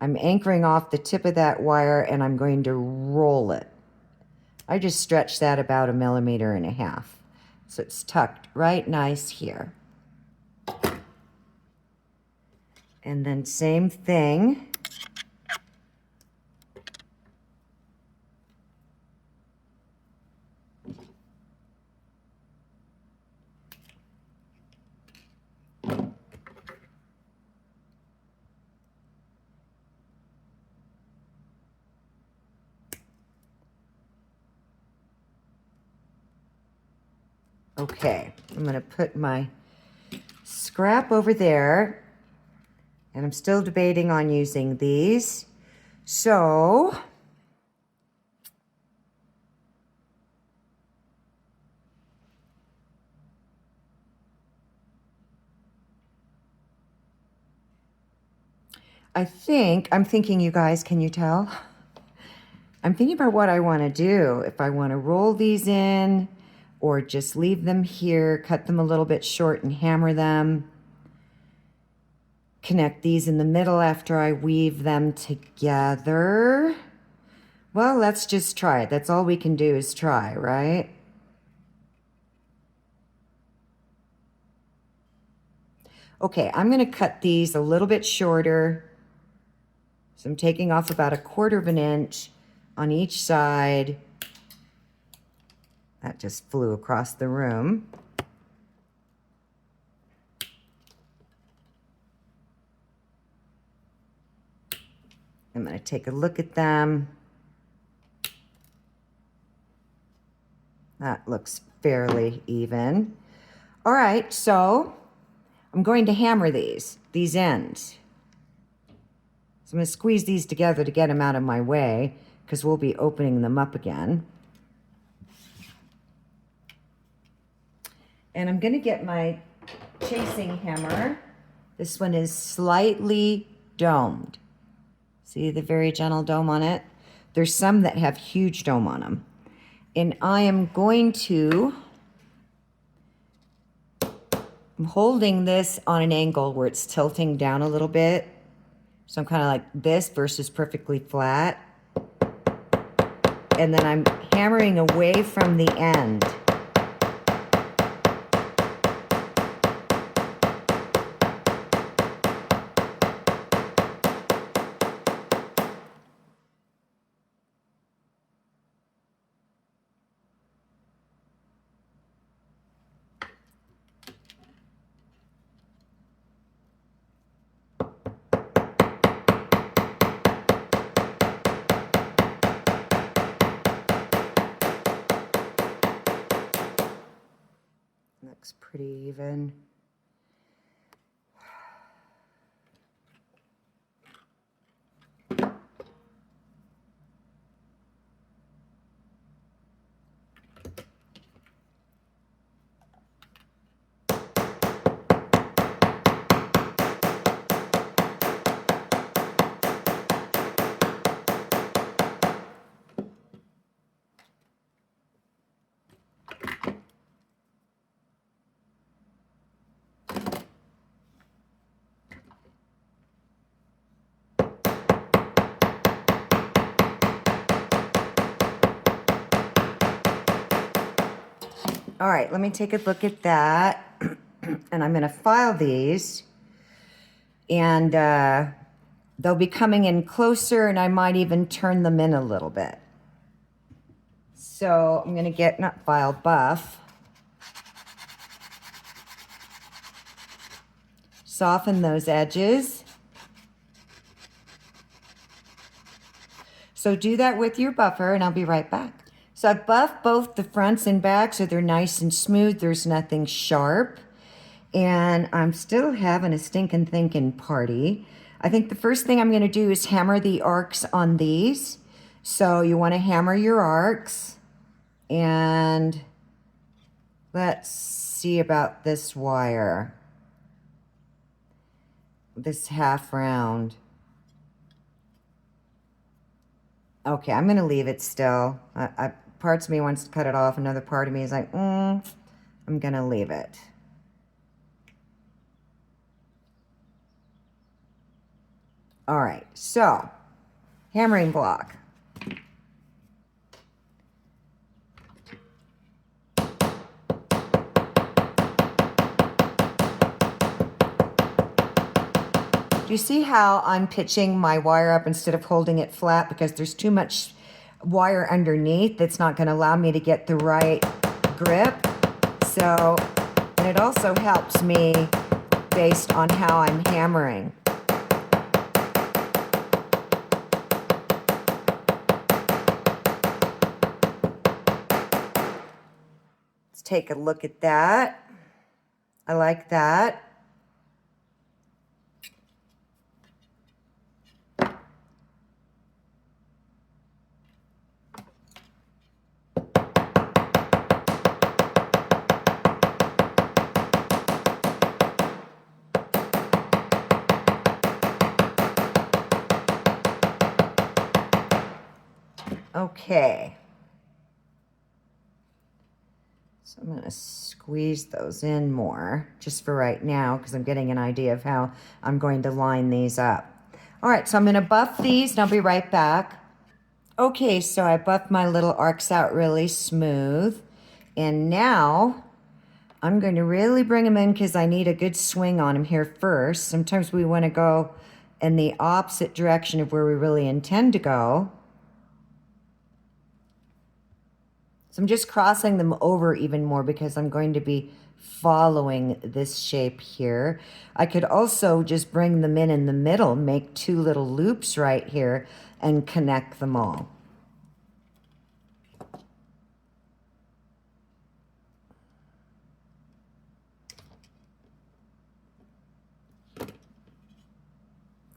I'm anchoring off the tip of that wire and I'm going to roll it. I just stretched that about 1.5 millimeters. So it's tucked right nice here. And then same thing. Okay, I'm going to put my scrap over there, and I'm still debating on using these. So I'm thinking, you guys, can you tell? I'm thinking about what I want to do. If I want to roll these in or just leave them here, cut them a little bit short and hammer them. Connect these in the middle after I weave them together. Well, let's just try it. That's all we can do is try, right? Okay, I'm going to cut these a little bit shorter. So I'm taking off about 1/4 inch on each side. That just flew across the room. I'm going to take a look at them. That looks fairly even. All right, so I'm going to hammer these ends. So I'm going to squeeze these together to get them out of my way because we'll be opening them up again. And I'm going to get my chasing hammer. This one is slightly domed. See the very gentle dome on it? There's some that have huge dome on them. And I am going to, I'm holding this on an angle where it's tilting down a little bit. So I'm kind of like this versus perfectly flat. And then I'm hammering away from the end. looks pretty even. All right, let me take a look at that. And I'm going to file these. And they'll be coming in closer, and I might even turn them in a little bit. So I'm going to get, not file, buff. Soften those edges. So do that with your buffer, and I'll be right back. So I've buffed both the fronts and backs so they're nice and smooth. There's nothing sharp. And I'm still having a stinking thinking party. I think the first thing I'm going to do is hammer the arcs on these. So you want to hammer your arcs. And let's see about this wire. This half round. Okay, I'm going to leave it still. Parts of me wants to cut it off. Another part of me is like, I'm going to leave it. All right, so hammering block. Do you see how I'm pitching my wire up instead of holding it flat because there's too much wire underneath that's not going to allow me to get the right grip? So, and it also helps me based on how I'm hammering. Let's take a look at that. I like that. Okay. So I'm going to squeeze those in more just for right now because I'm getting an idea of how I'm going to line these up. All right, so I'm going to buff these and I'll be right back. Okay, so I buffed my little arcs out really smooth. And now I'm going to really bring them in because I need a good swing on them here first. Sometimes we want to go in the opposite direction of where we really intend to go. So I'm just crossing them over even more because I'm going to be following this shape here. I could also just bring them in the middle, make two little loops right here and connect them all.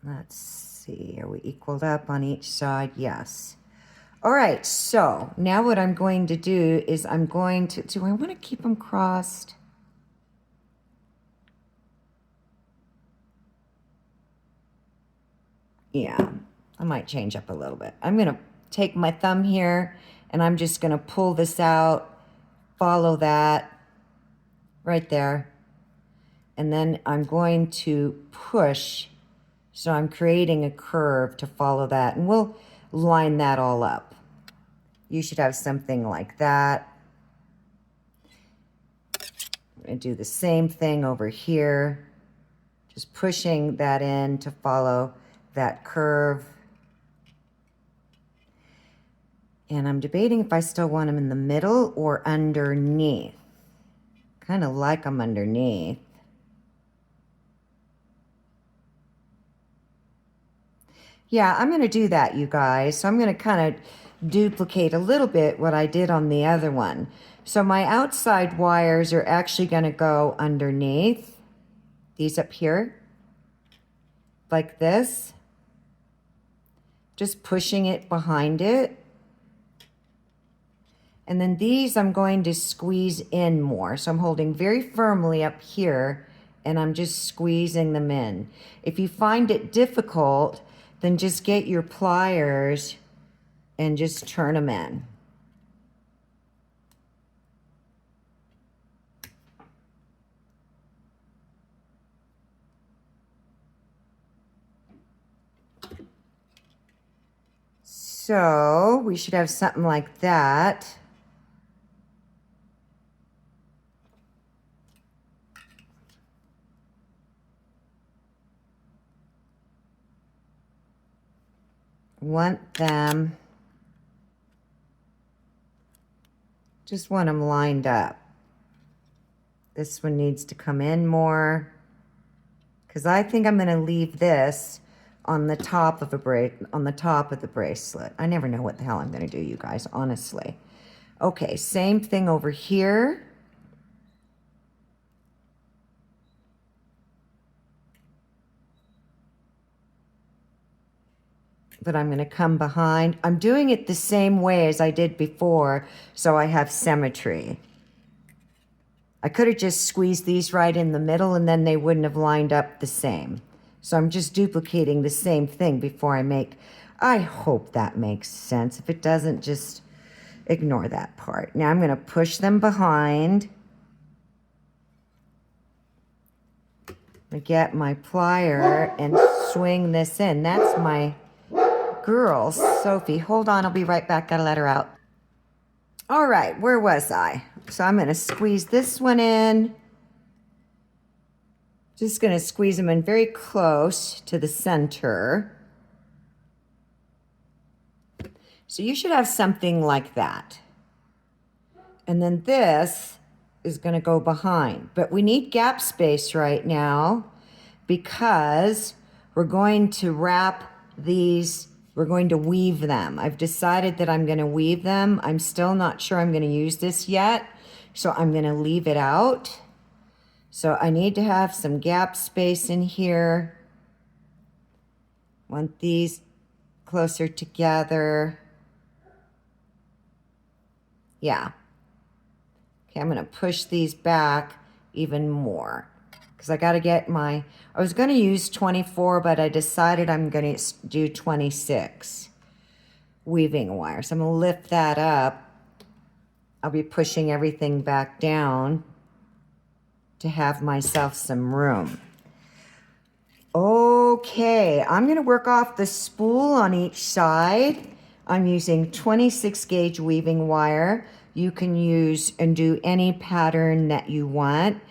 Let's see, are we equaled up on each side? Yes. All right, so now what I'm going to do is I'm going to, do I want to keep them crossed? Yeah, I might change up a little bit. I'm going to take my thumb here and I'm just going to pull this out, follow that right there. And then I'm going to push, so I'm creating a curve to follow that. And we'll line that all up. You should have something like that. I'm going to do the same thing over here. Just pushing that in to follow that curve. And I'm debating if I still want them in the middle or underneath. Kind of like them underneath. Yeah, I'm going to do that, you guys. So I'm going to kind of duplicate a little bit what I did on the other one. So my outside wires are actually going to go underneath these up here, like this, just pushing it behind it. And then these I'm going to squeeze in more. So I'm holding very firmly up here and I'm just squeezing them in. If you find it difficult, then just get your pliers and just turn them in. So we should have something like that. Want them, just want them lined up. This one needs to come in more because I think I'm going to leave this on the top of the bracelet. I never know what the hell I'm going to do, you guys, honestly. Okay, same thing over here. But I'm going to come behind. I'm doing it the same way as I did before, so I have symmetry. I could have just squeezed these right in the middle and then they wouldn't have lined up the same. So I'm just duplicating the same thing before I make. I hope that makes sense. If it doesn't, just ignore that part. Now I'm going to push them behind. I get my plier and swing this in. That's my girl, Sophie. Hold on, I'll be right back. Gotta let her out. All right, where was I? So I'm going to squeeze this one in. Just going to squeeze them in very close to the center. So you should have something like that. And then this is going to go behind. But we need gap space right now because we're going to wrap these. We're going to weave them. I've decided that I'm going to weave them. I'm still not sure I'm going to use this yet, so I'm going to leave it out. So I need to have some gap space in here. Want these closer together. Yeah. Okay, I'm going to push these back even more because I got to get I was going to use 24, but I decided I'm going to do 26 weaving wire. So I'm going to lift that up. I'll be pushing everything back down to have myself some room. Okay, I'm going to work off the spool on each side. I'm using 26 gauge weaving wire. You can use and do any pattern that you want.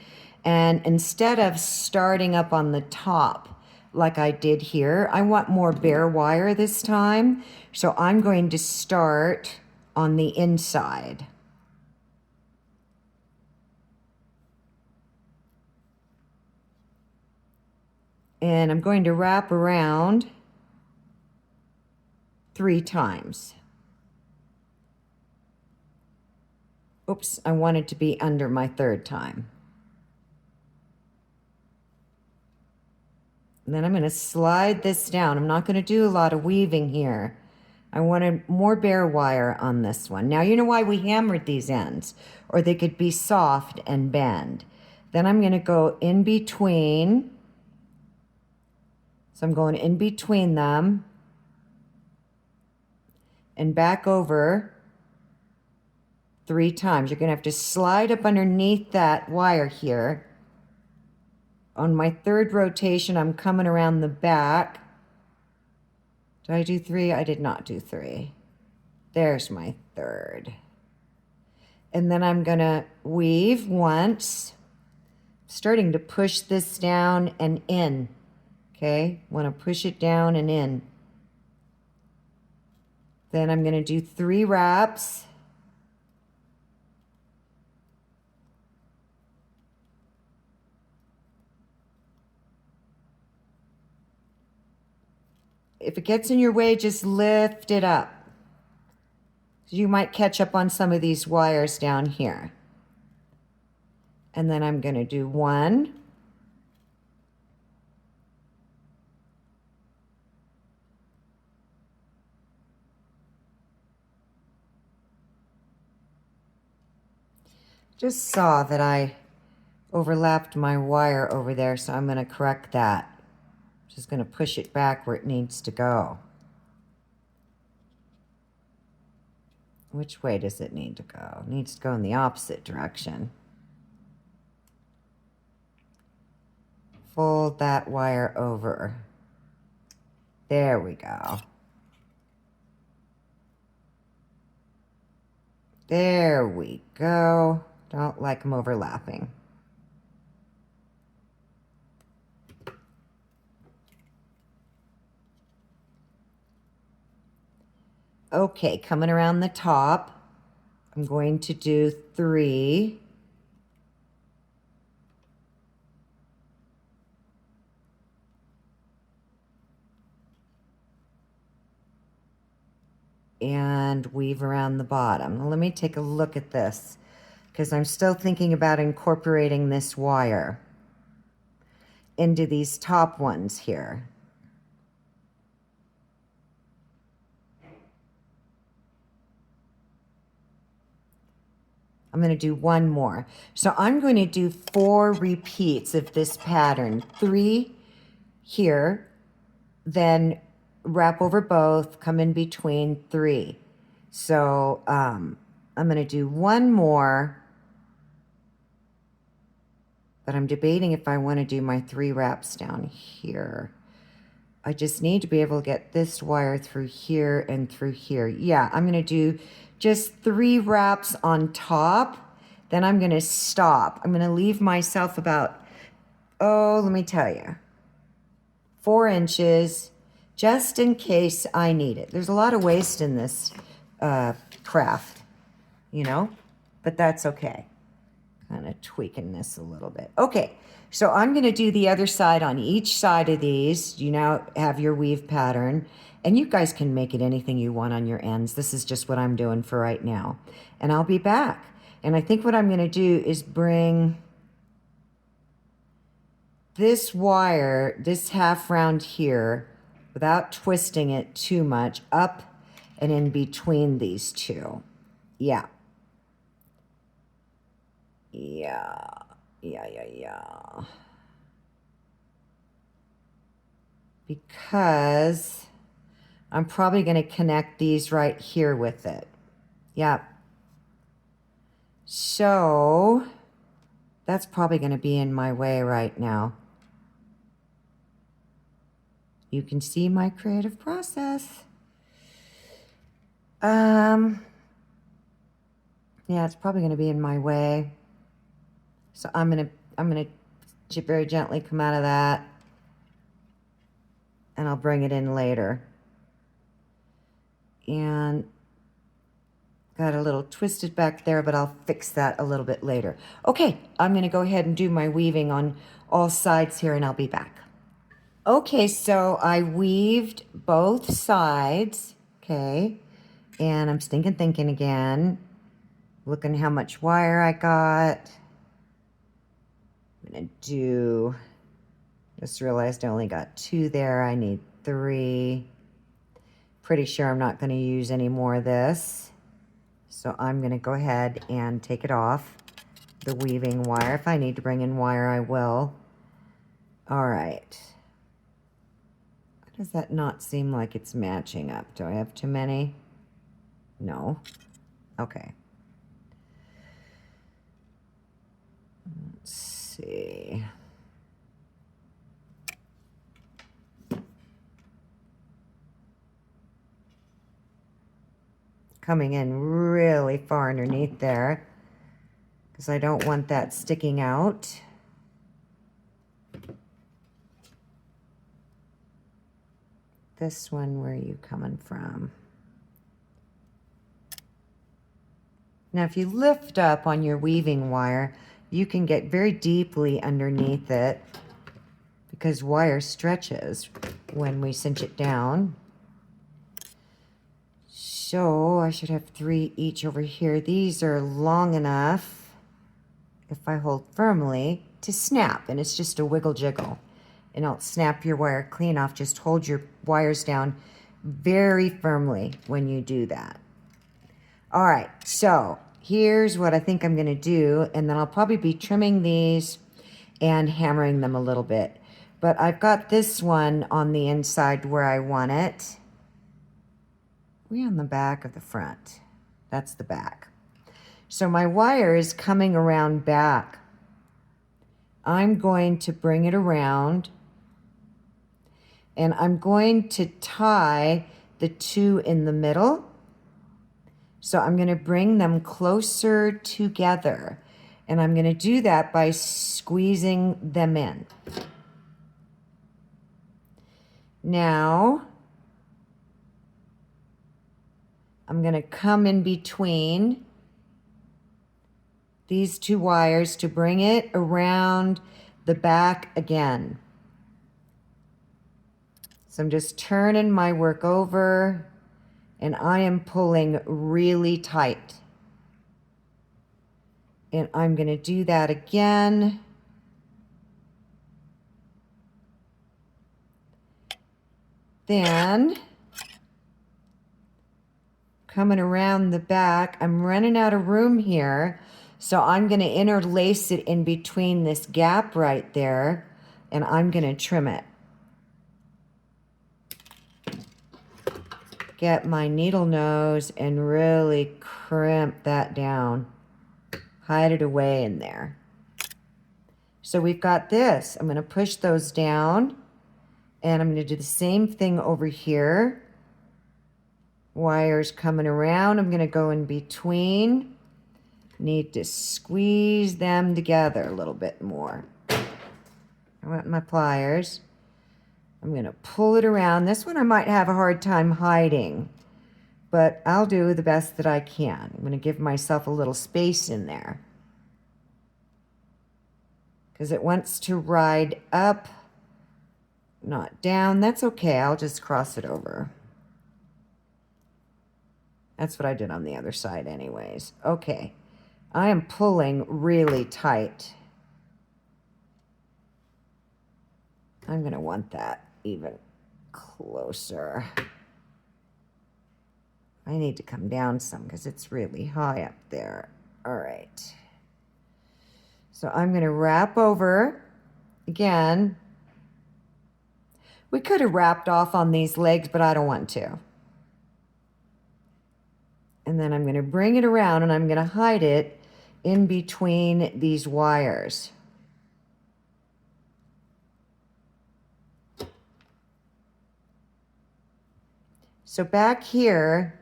And instead of starting up on the top like I did here, I want more bare wire this time. So I'm going to start on the inside. And I'm going to wrap around 3 times. Oops, I wanted to be under my 3rd time. And then I'm going to slide this down. I'm not going to do a lot of weaving here. I wanted more bare wire on this one. Now, you know why we hammered these ends, or they could be soft and bend. Then I'm going to go in between. So I'm going in between them and back over 3 times. You're going to have to slide up underneath that wire here. On my 3rd rotation, I'm coming around the back. Did I do 3? I did not do 3. There's my 3rd. And then I'm going to weave once, starting to push this down and in. Okay, want to push it down and in. Then I'm going to do 3 wraps. If it gets in your way, just lift it up. So you might catch up on some of these wires down here. And then I'm going to do one. Just saw that I overlapped my wire over there, so I'm going to correct that. Just going to push it back where it needs to go. Which way does it need to go? It needs to go in the opposite direction. Fold that wire over. There we go. There we go. Don't like them overlapping. Okay, coming around the top, I'm going to do 3. And weave around the bottom. Now, let me take a look at this because I'm still thinking about incorporating this wire into these top ones here. I'm going to do one more. So I'm going to do 4 repeats of this pattern. 3 here, then wrap over both, come in between 3. So I'm going to do one more, but I'm debating if I want to do my 3 wraps down here. I just need to be able to get this wire through here and through here. Yeah, I'm going to do just 3 wraps on top. Then I'm going to stop. I'm going to leave myself about, oh, let me tell you, 4 inches, just in case I need it. There's a lot of waste in this craft, you know, but that's okay. Kind of tweaking this a little bit. Okay, so I'm going to do the other side on each side of these. You now have your weave pattern, and you guys can make it anything you want on your ends. This is just what I'm doing for right now. And I'll be back. And I think what I'm going to do is bring this wire, this half round here, without twisting it too much, up and in between these two. Yeah. Yeah. Because I'm probably going to connect these right here with it. Yep. So that's probably going to be in my way right now. You can see my creative process. Yeah, it's probably going to be in my way. So I'm gonna very gently come out of that, and I'll bring it in later. And got a little twisted back there, but I'll fix that a little bit later. Okay, I'm gonna go ahead and do my weaving on all sides here, and I'll be back. Okay, so I weaved both sides, okay, and I'm thinking again, looking how much wire I got. I'm gonna do, just realized I only got 2 there. I need 3. Pretty sure I'm not gonna use any more of this. So I'm gonna go ahead and take it off, the weaving wire. If I need to bring in wire, I will. All right. Why does that not seem like it's matching up? Do I have too many? No. Okay. Let's see. Coming in really far underneath there because I don't want that sticking out. This one, where are you coming from? Now, if you lift up on your weaving wire, you can get very deeply underneath it because wire stretches when we cinch it down. So I should have 3 each over here. These are long enough, if I hold firmly, to snap, and it's just a wiggle jiggle. And I'll snap your wire clean off. Just hold your wires down very firmly when you do that. All right, so here's what I think I'm gonna do, and then I'll probably be trimming these and hammering them a little bit. But I've got this one on the inside where I want it. We're on the back of the front. That's the back. So my wire is coming around back. I'm going to bring it around, and I'm going to tie the 2 in the middle. So I'm going to bring them closer together, and I'm going to do that by squeezing them in. Now, I'm going to come in between these 2 wires to bring it around the back again. So I'm just turning my work over, and I am pulling really tight. And I'm going to do that again. Then, coming around the back, I'm running out of room here, so I'm going to interlace it in between this gap right there, and I'm going to trim it. Get my needle nose and really crimp that down. Hide it away in there. So we've got this. I'm going to push those down, and I'm going to do the same thing over here. Wires coming around. I'm going to go in between. Need to squeeze them together a little bit more. I want my pliers. I'm going to pull it around. This one I might have a hard time hiding, but I'll do the best that I can. I'm going to give myself a little space in there because it wants to ride up, not down. That's okay. I'll just cross it over. That's what I did on the other side anyways. Okay. I am pulling really tight. I'm going to want that even closer. I need to come down some because it's really high up there. All right. So I'm going to wrap over again. We could have wrapped off on these legs, but I don't want to. And then I'm going to bring it around, and I'm going to hide it in between these wires. So back here,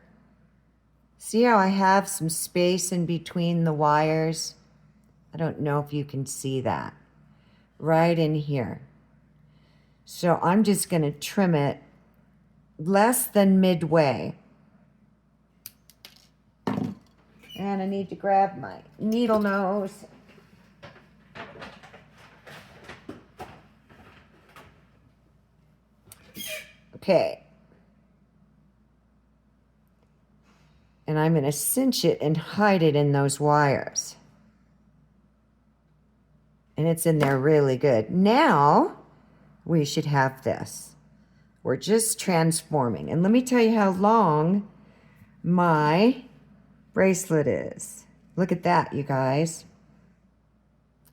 see how I have some space in between the wires? I don't know if you can see that. Right in here. So I'm just going to trim it less than midway. And I need to grab my needle nose. Okay. And I'm going to cinch it and hide it in those wires. And it's in there really good. Now, we should have this. We're just transforming. And let me tell you how long my bracelet is. Look at that, you guys.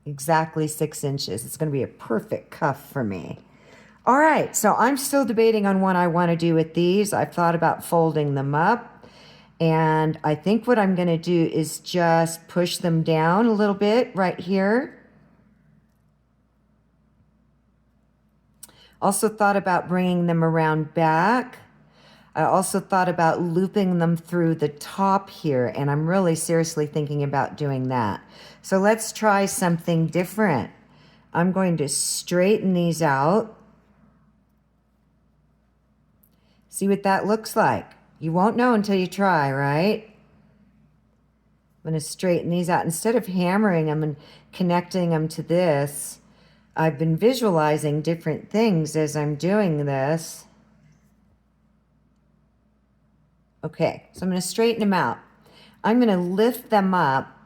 Exactly 6 inches. It's going to be a perfect cuff for me. All right, so I'm still debating on what I want to do with these. I've thought about folding them up. And I think what I'm going to do is just push them down a little bit right here. Also thought about bringing them around back. I also thought about looping them through the top here, and I'm really seriously thinking about doing that. So let's try something different. I'm going to straighten these out. See what that looks like. You won't know until you try, right? I'm going to straighten these out. Instead of hammering them and connecting them to this, I've been visualizing different things as I'm doing this. Okay, so I'm going to straighten them out. I'm going to lift them up.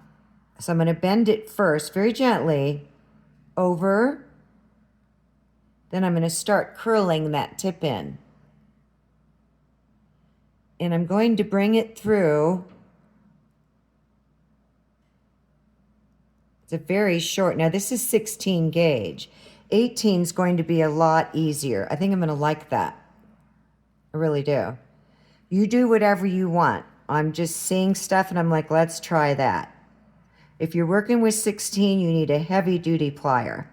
So I'm going to bend it first, very gently, over. Then I'm going to start curling that tip in. And I'm going to bring it through. It's a very short, now this is 16 gauge. 18 is going to be a lot easier. I think I'm going to like that. I really do. You do whatever you want. I'm just seeing stuff and I'm like, let's try that. If you're working with 16, you need a heavy duty plier.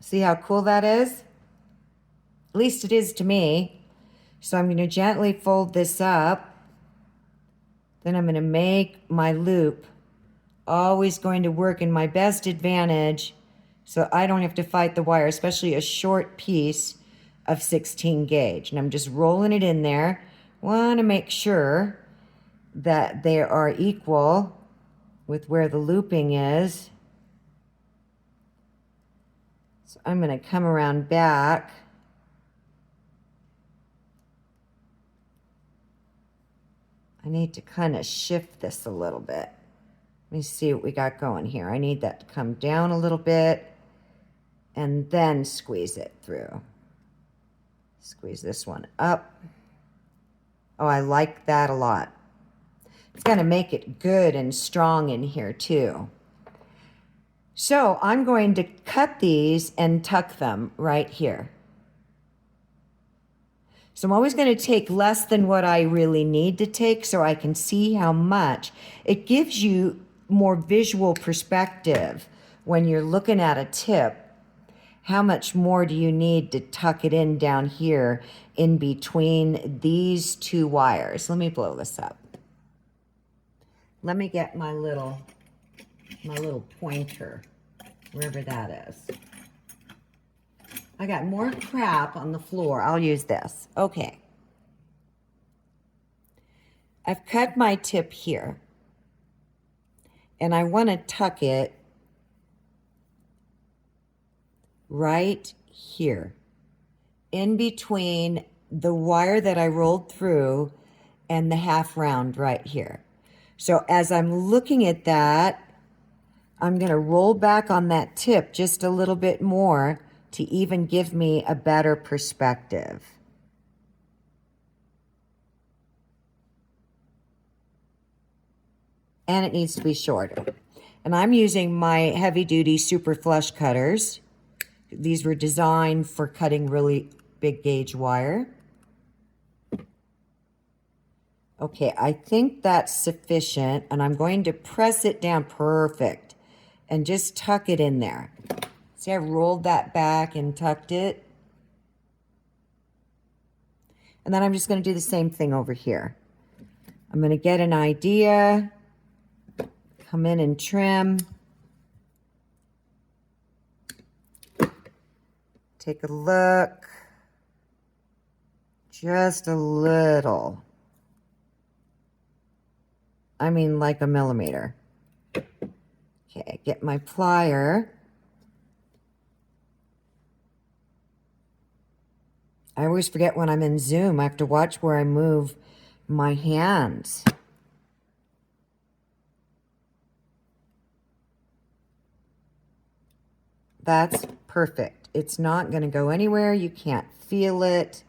See how cool that is? At least it is to me. So I'm going to gently fold this up. Then I'm going to make my loop. Always going to work in my best advantage so I don't have to fight the wire, especially a short piece of 16 gauge. And I'm just rolling it in there. Want to make sure that they are equal with where the looping is. So I'm going to come around back. I need to kind of shift this a little bit. Let me see what we got going here. I need that to come down a little bit and then squeeze it through. Squeeze this one up. Oh, I like that a lot. It's going to make it good and strong in here too. So I'm going to cut these and tuck them right here. So I'm always going to take less than what I really need to take so I can see how much. It gives you more visual perspective when you're looking at a tip. How much more do you need to tuck it in down here in between these two wires? Let me blow this up. Let me get my little pointer, wherever that is. I got more crap on the floor. I'll use this. Okay. I've cut my tip here. And I want to tuck it right here in between the wire that I rolled through and the half round right here. So as I'm looking at that, I'm going to roll back on that tip just a little bit more to even give me a better perspective. And it needs to be shorter. And I'm using my heavy duty super flush cutters. These were designed for cutting really big gauge wire. Okay, I think that's sufficient, and I'm going to press it down perfect and just tuck it in there. See, I rolled that back and tucked it. And then I'm just going to do the same thing over here. I'm going to get an idea, come in and trim. Take a look. Just a little. I mean, like a millimeter. Okay, get my plier. I always forget when I'm in Zoom. I have to watch where I move my hands. That's perfect. It's not going to go anywhere. You can't feel it.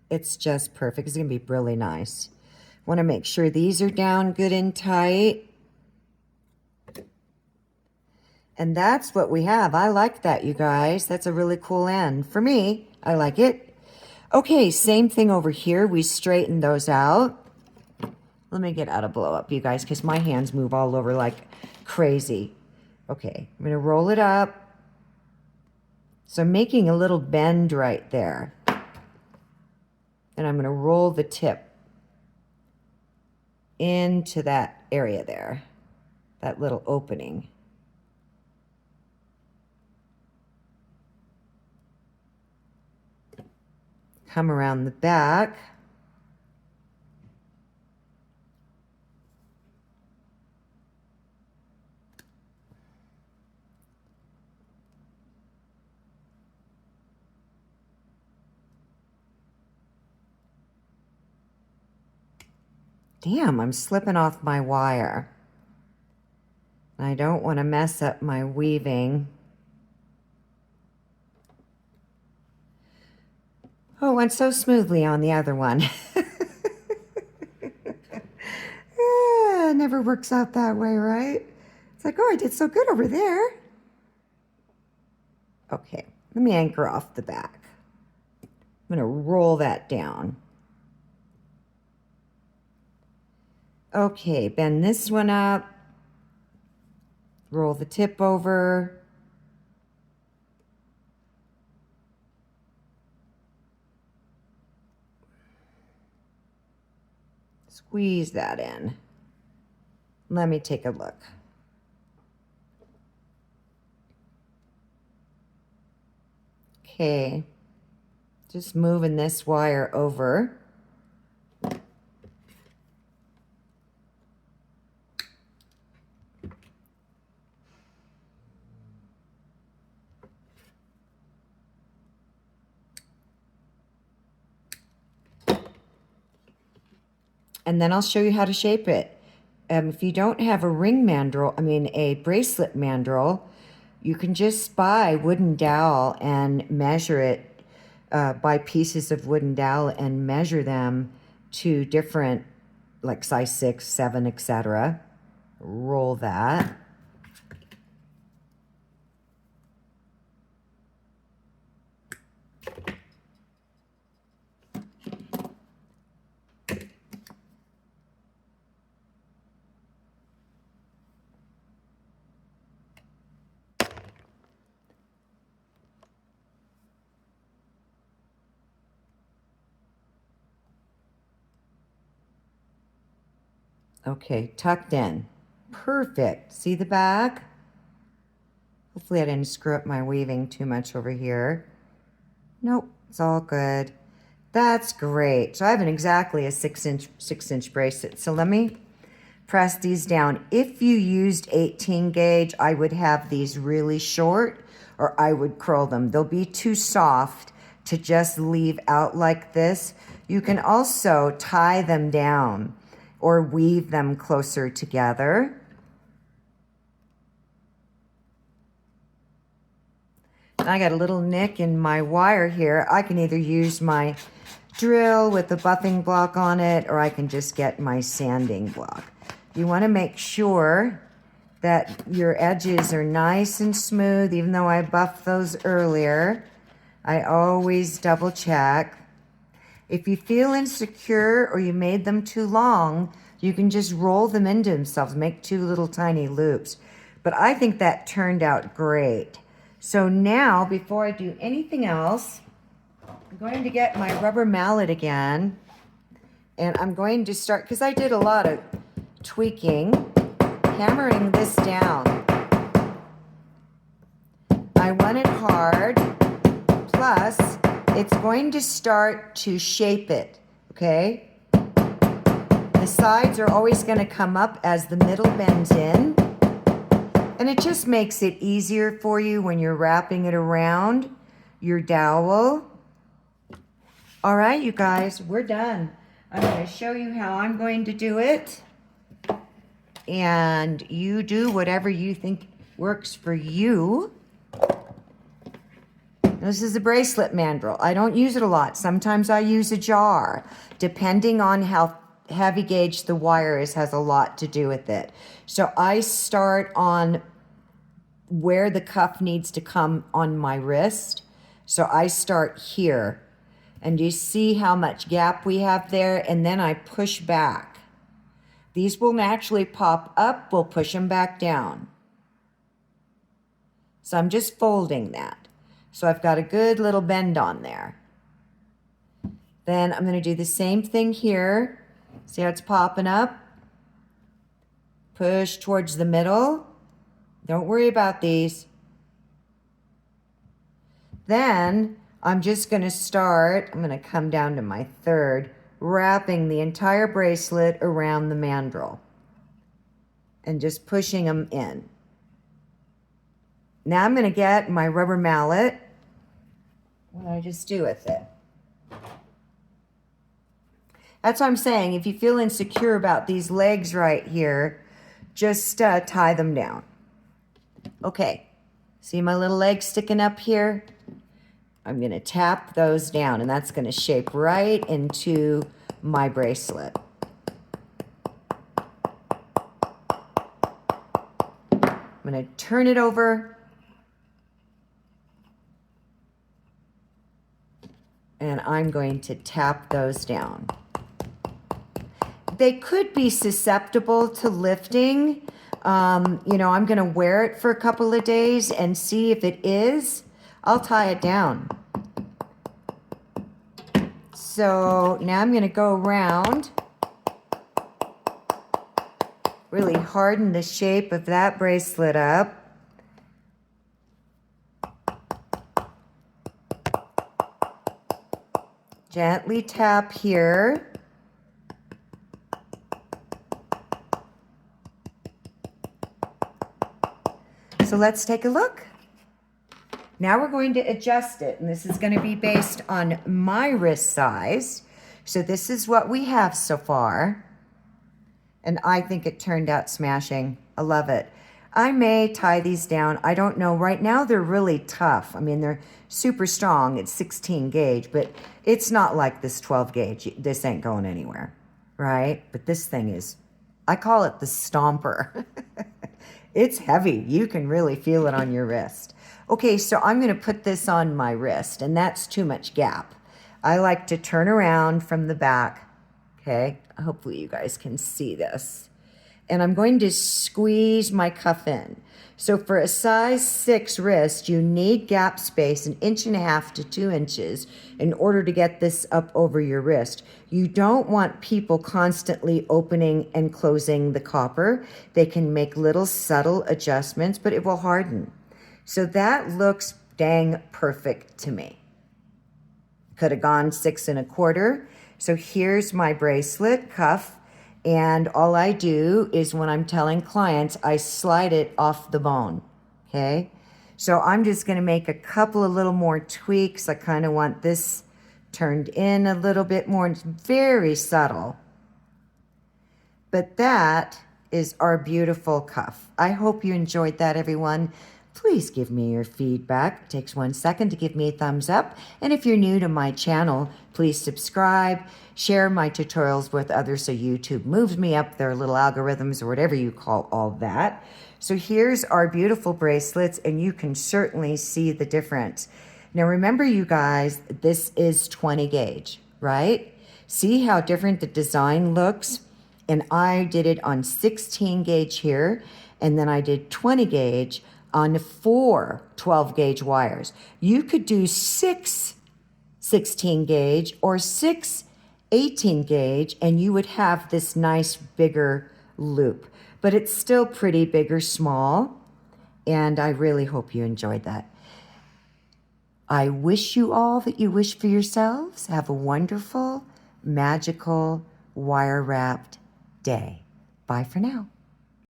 It's just perfect. It's going to be really nice. Want to make sure these are down good and tight. And that's what we have. I like that, you guys. That's a really cool end. For me, I like it. Okay, same thing over here. We straighten those out. Let me get out of blow up, you guys, because my hands move all over like crazy. Okay, I'm going to roll it up. So I'm making a little bend right there. And I'm going to roll the tip into that area there, that little opening. Come around the back. Damn, I'm slipping off my wire. I don't want to mess up my weaving. Oh, it went so smoothly on the other one. It never works out that way, right? It's like, oh, I did so good over there. Okay, let me anchor off the back. I'm going to roll that down. Okay, bend this one up. Roll the tip over. Squeeze that in. Let me take a look. Okay, just moving this wire over. And then I'll show you how to shape it. If you don't have a ring mandrel, a bracelet mandrel, you can just buy wooden dowel and measure it, buy pieces of wooden dowel and measure them to different, like size 6, 7, etc. Roll that. Okay, tucked in. Perfect. See the back? Hopefully I didn't screw up my weaving too much over here. Nope, it's all good. That's great. So I have exactly a 6-inch bracelet. So let me press these down. If you used 18 gauge, I would have these really short, or I would curl them. They'll be too soft to just leave out like this. You can also tie them down or weave them closer together. I got a little nick in my wire here. I can either use my drill with the buffing block on it, or I can just get my sanding block. You want to make sure that your edges are nice and smooth, even though I buffed those earlier. I always double check. If you feel insecure or you made them too long, you can just roll them into themselves, make 2 little tiny loops. But I think that turned out great. So now, before I do anything else, I'm going to get my rubber mallet again, and I'm going to start, because I did a lot of tweaking, hammering this down. I want it hard, plus it's going to start to shape it, okay? The sides are always going to come up as the middle bends in, and it just makes it easier for you when you're wrapping it around your dowel. All right, you guys, we're done. I'm going to show you how I'm going to do it, and you do whatever you think works for you. This is a bracelet mandrel. I don't use it a lot. Sometimes I use a jar. Depending on how heavy gauge the wire is has a lot to do with it. So I start on where the cuff needs to come on my wrist. So I start here. And you see how much gap we have there? And then I push back. These will naturally pop up. We'll push them back down. So I'm just folding that. So I've got a good little bend on there. Then I'm going to do the same thing here. See how it's popping up? Push towards the middle. Don't worry about these. Then I'm just going to start, I'm going to come down to my third, wrapping the entire bracelet around the mandrel and just pushing them in. Now I'm going to get my rubber mallet. What do I just do with it? That's what I'm saying. If you feel insecure about these legs right here, just tie them down. Okay, see my little legs sticking up here? I'm going to tap those down, and that's going to shape right into my bracelet. I'm going to turn it over, and I'm going to tap those down. They could be susceptible to lifting. You know, I'm going to wear it for a couple of days and see if it is. I'll tie it down. So now I'm going to go around, really harden the shape of that bracelet up. Gently tap here. So let's take a look. Now we're going to adjust it, and this is going to be based on my wrist size. So this is what we have so far, and I think it turned out smashing. I love it. I may tie these down. I don't know. Right now they're really tough. I mean, they're super strong. It's 16 gauge, but it's not like this 12 gauge. This ain't going anywhere, right? But this thing is, I call it the stomper. It's heavy. You can really feel it on your wrist. Okay, so I'm going to put this on my wrist, and that's too much gap. I like to turn around from the back. Okay, hopefully you guys can see this. And I'm going to squeeze my cuff in. So for a size 6 wrist, you need gap space 1.5 inches to 2 inches in order to get this up over your wrist. You don't want people constantly opening and closing the copper. They can make little subtle adjustments, but it will harden. So that looks dang perfect to me. Could have gone 6 1/4. So here's my bracelet cuff. And all I do is when I'm telling clients, I slide it off the bone, okay? So I'm just going to make a couple of little more tweaks. I kind of want this turned in a little bit more. It's very subtle. But that is our beautiful cuff. I hope you enjoyed that, everyone. Please give me your feedback. It takes 1 second to give me a thumbs up. And if you're new to my channel, please subscribe, share my tutorials with others so YouTube moves me up their little algorithms or whatever you call all that. So here's our beautiful bracelets, and you can certainly see the difference. Now remember, you guys, this is 20 gauge, right? See how different the design looks? And I did it on 16 gauge here, and then I did 20 gauge on 4 12 gauge wires. You could do 6 16 gauge or 6 18 gauge, and you would have this nice bigger loop. But it's still pretty big or small, and I really hope you enjoyed that. I wish you all that you wish for yourselves. Have a wonderful, magical, wire-wrapped day. Bye for now.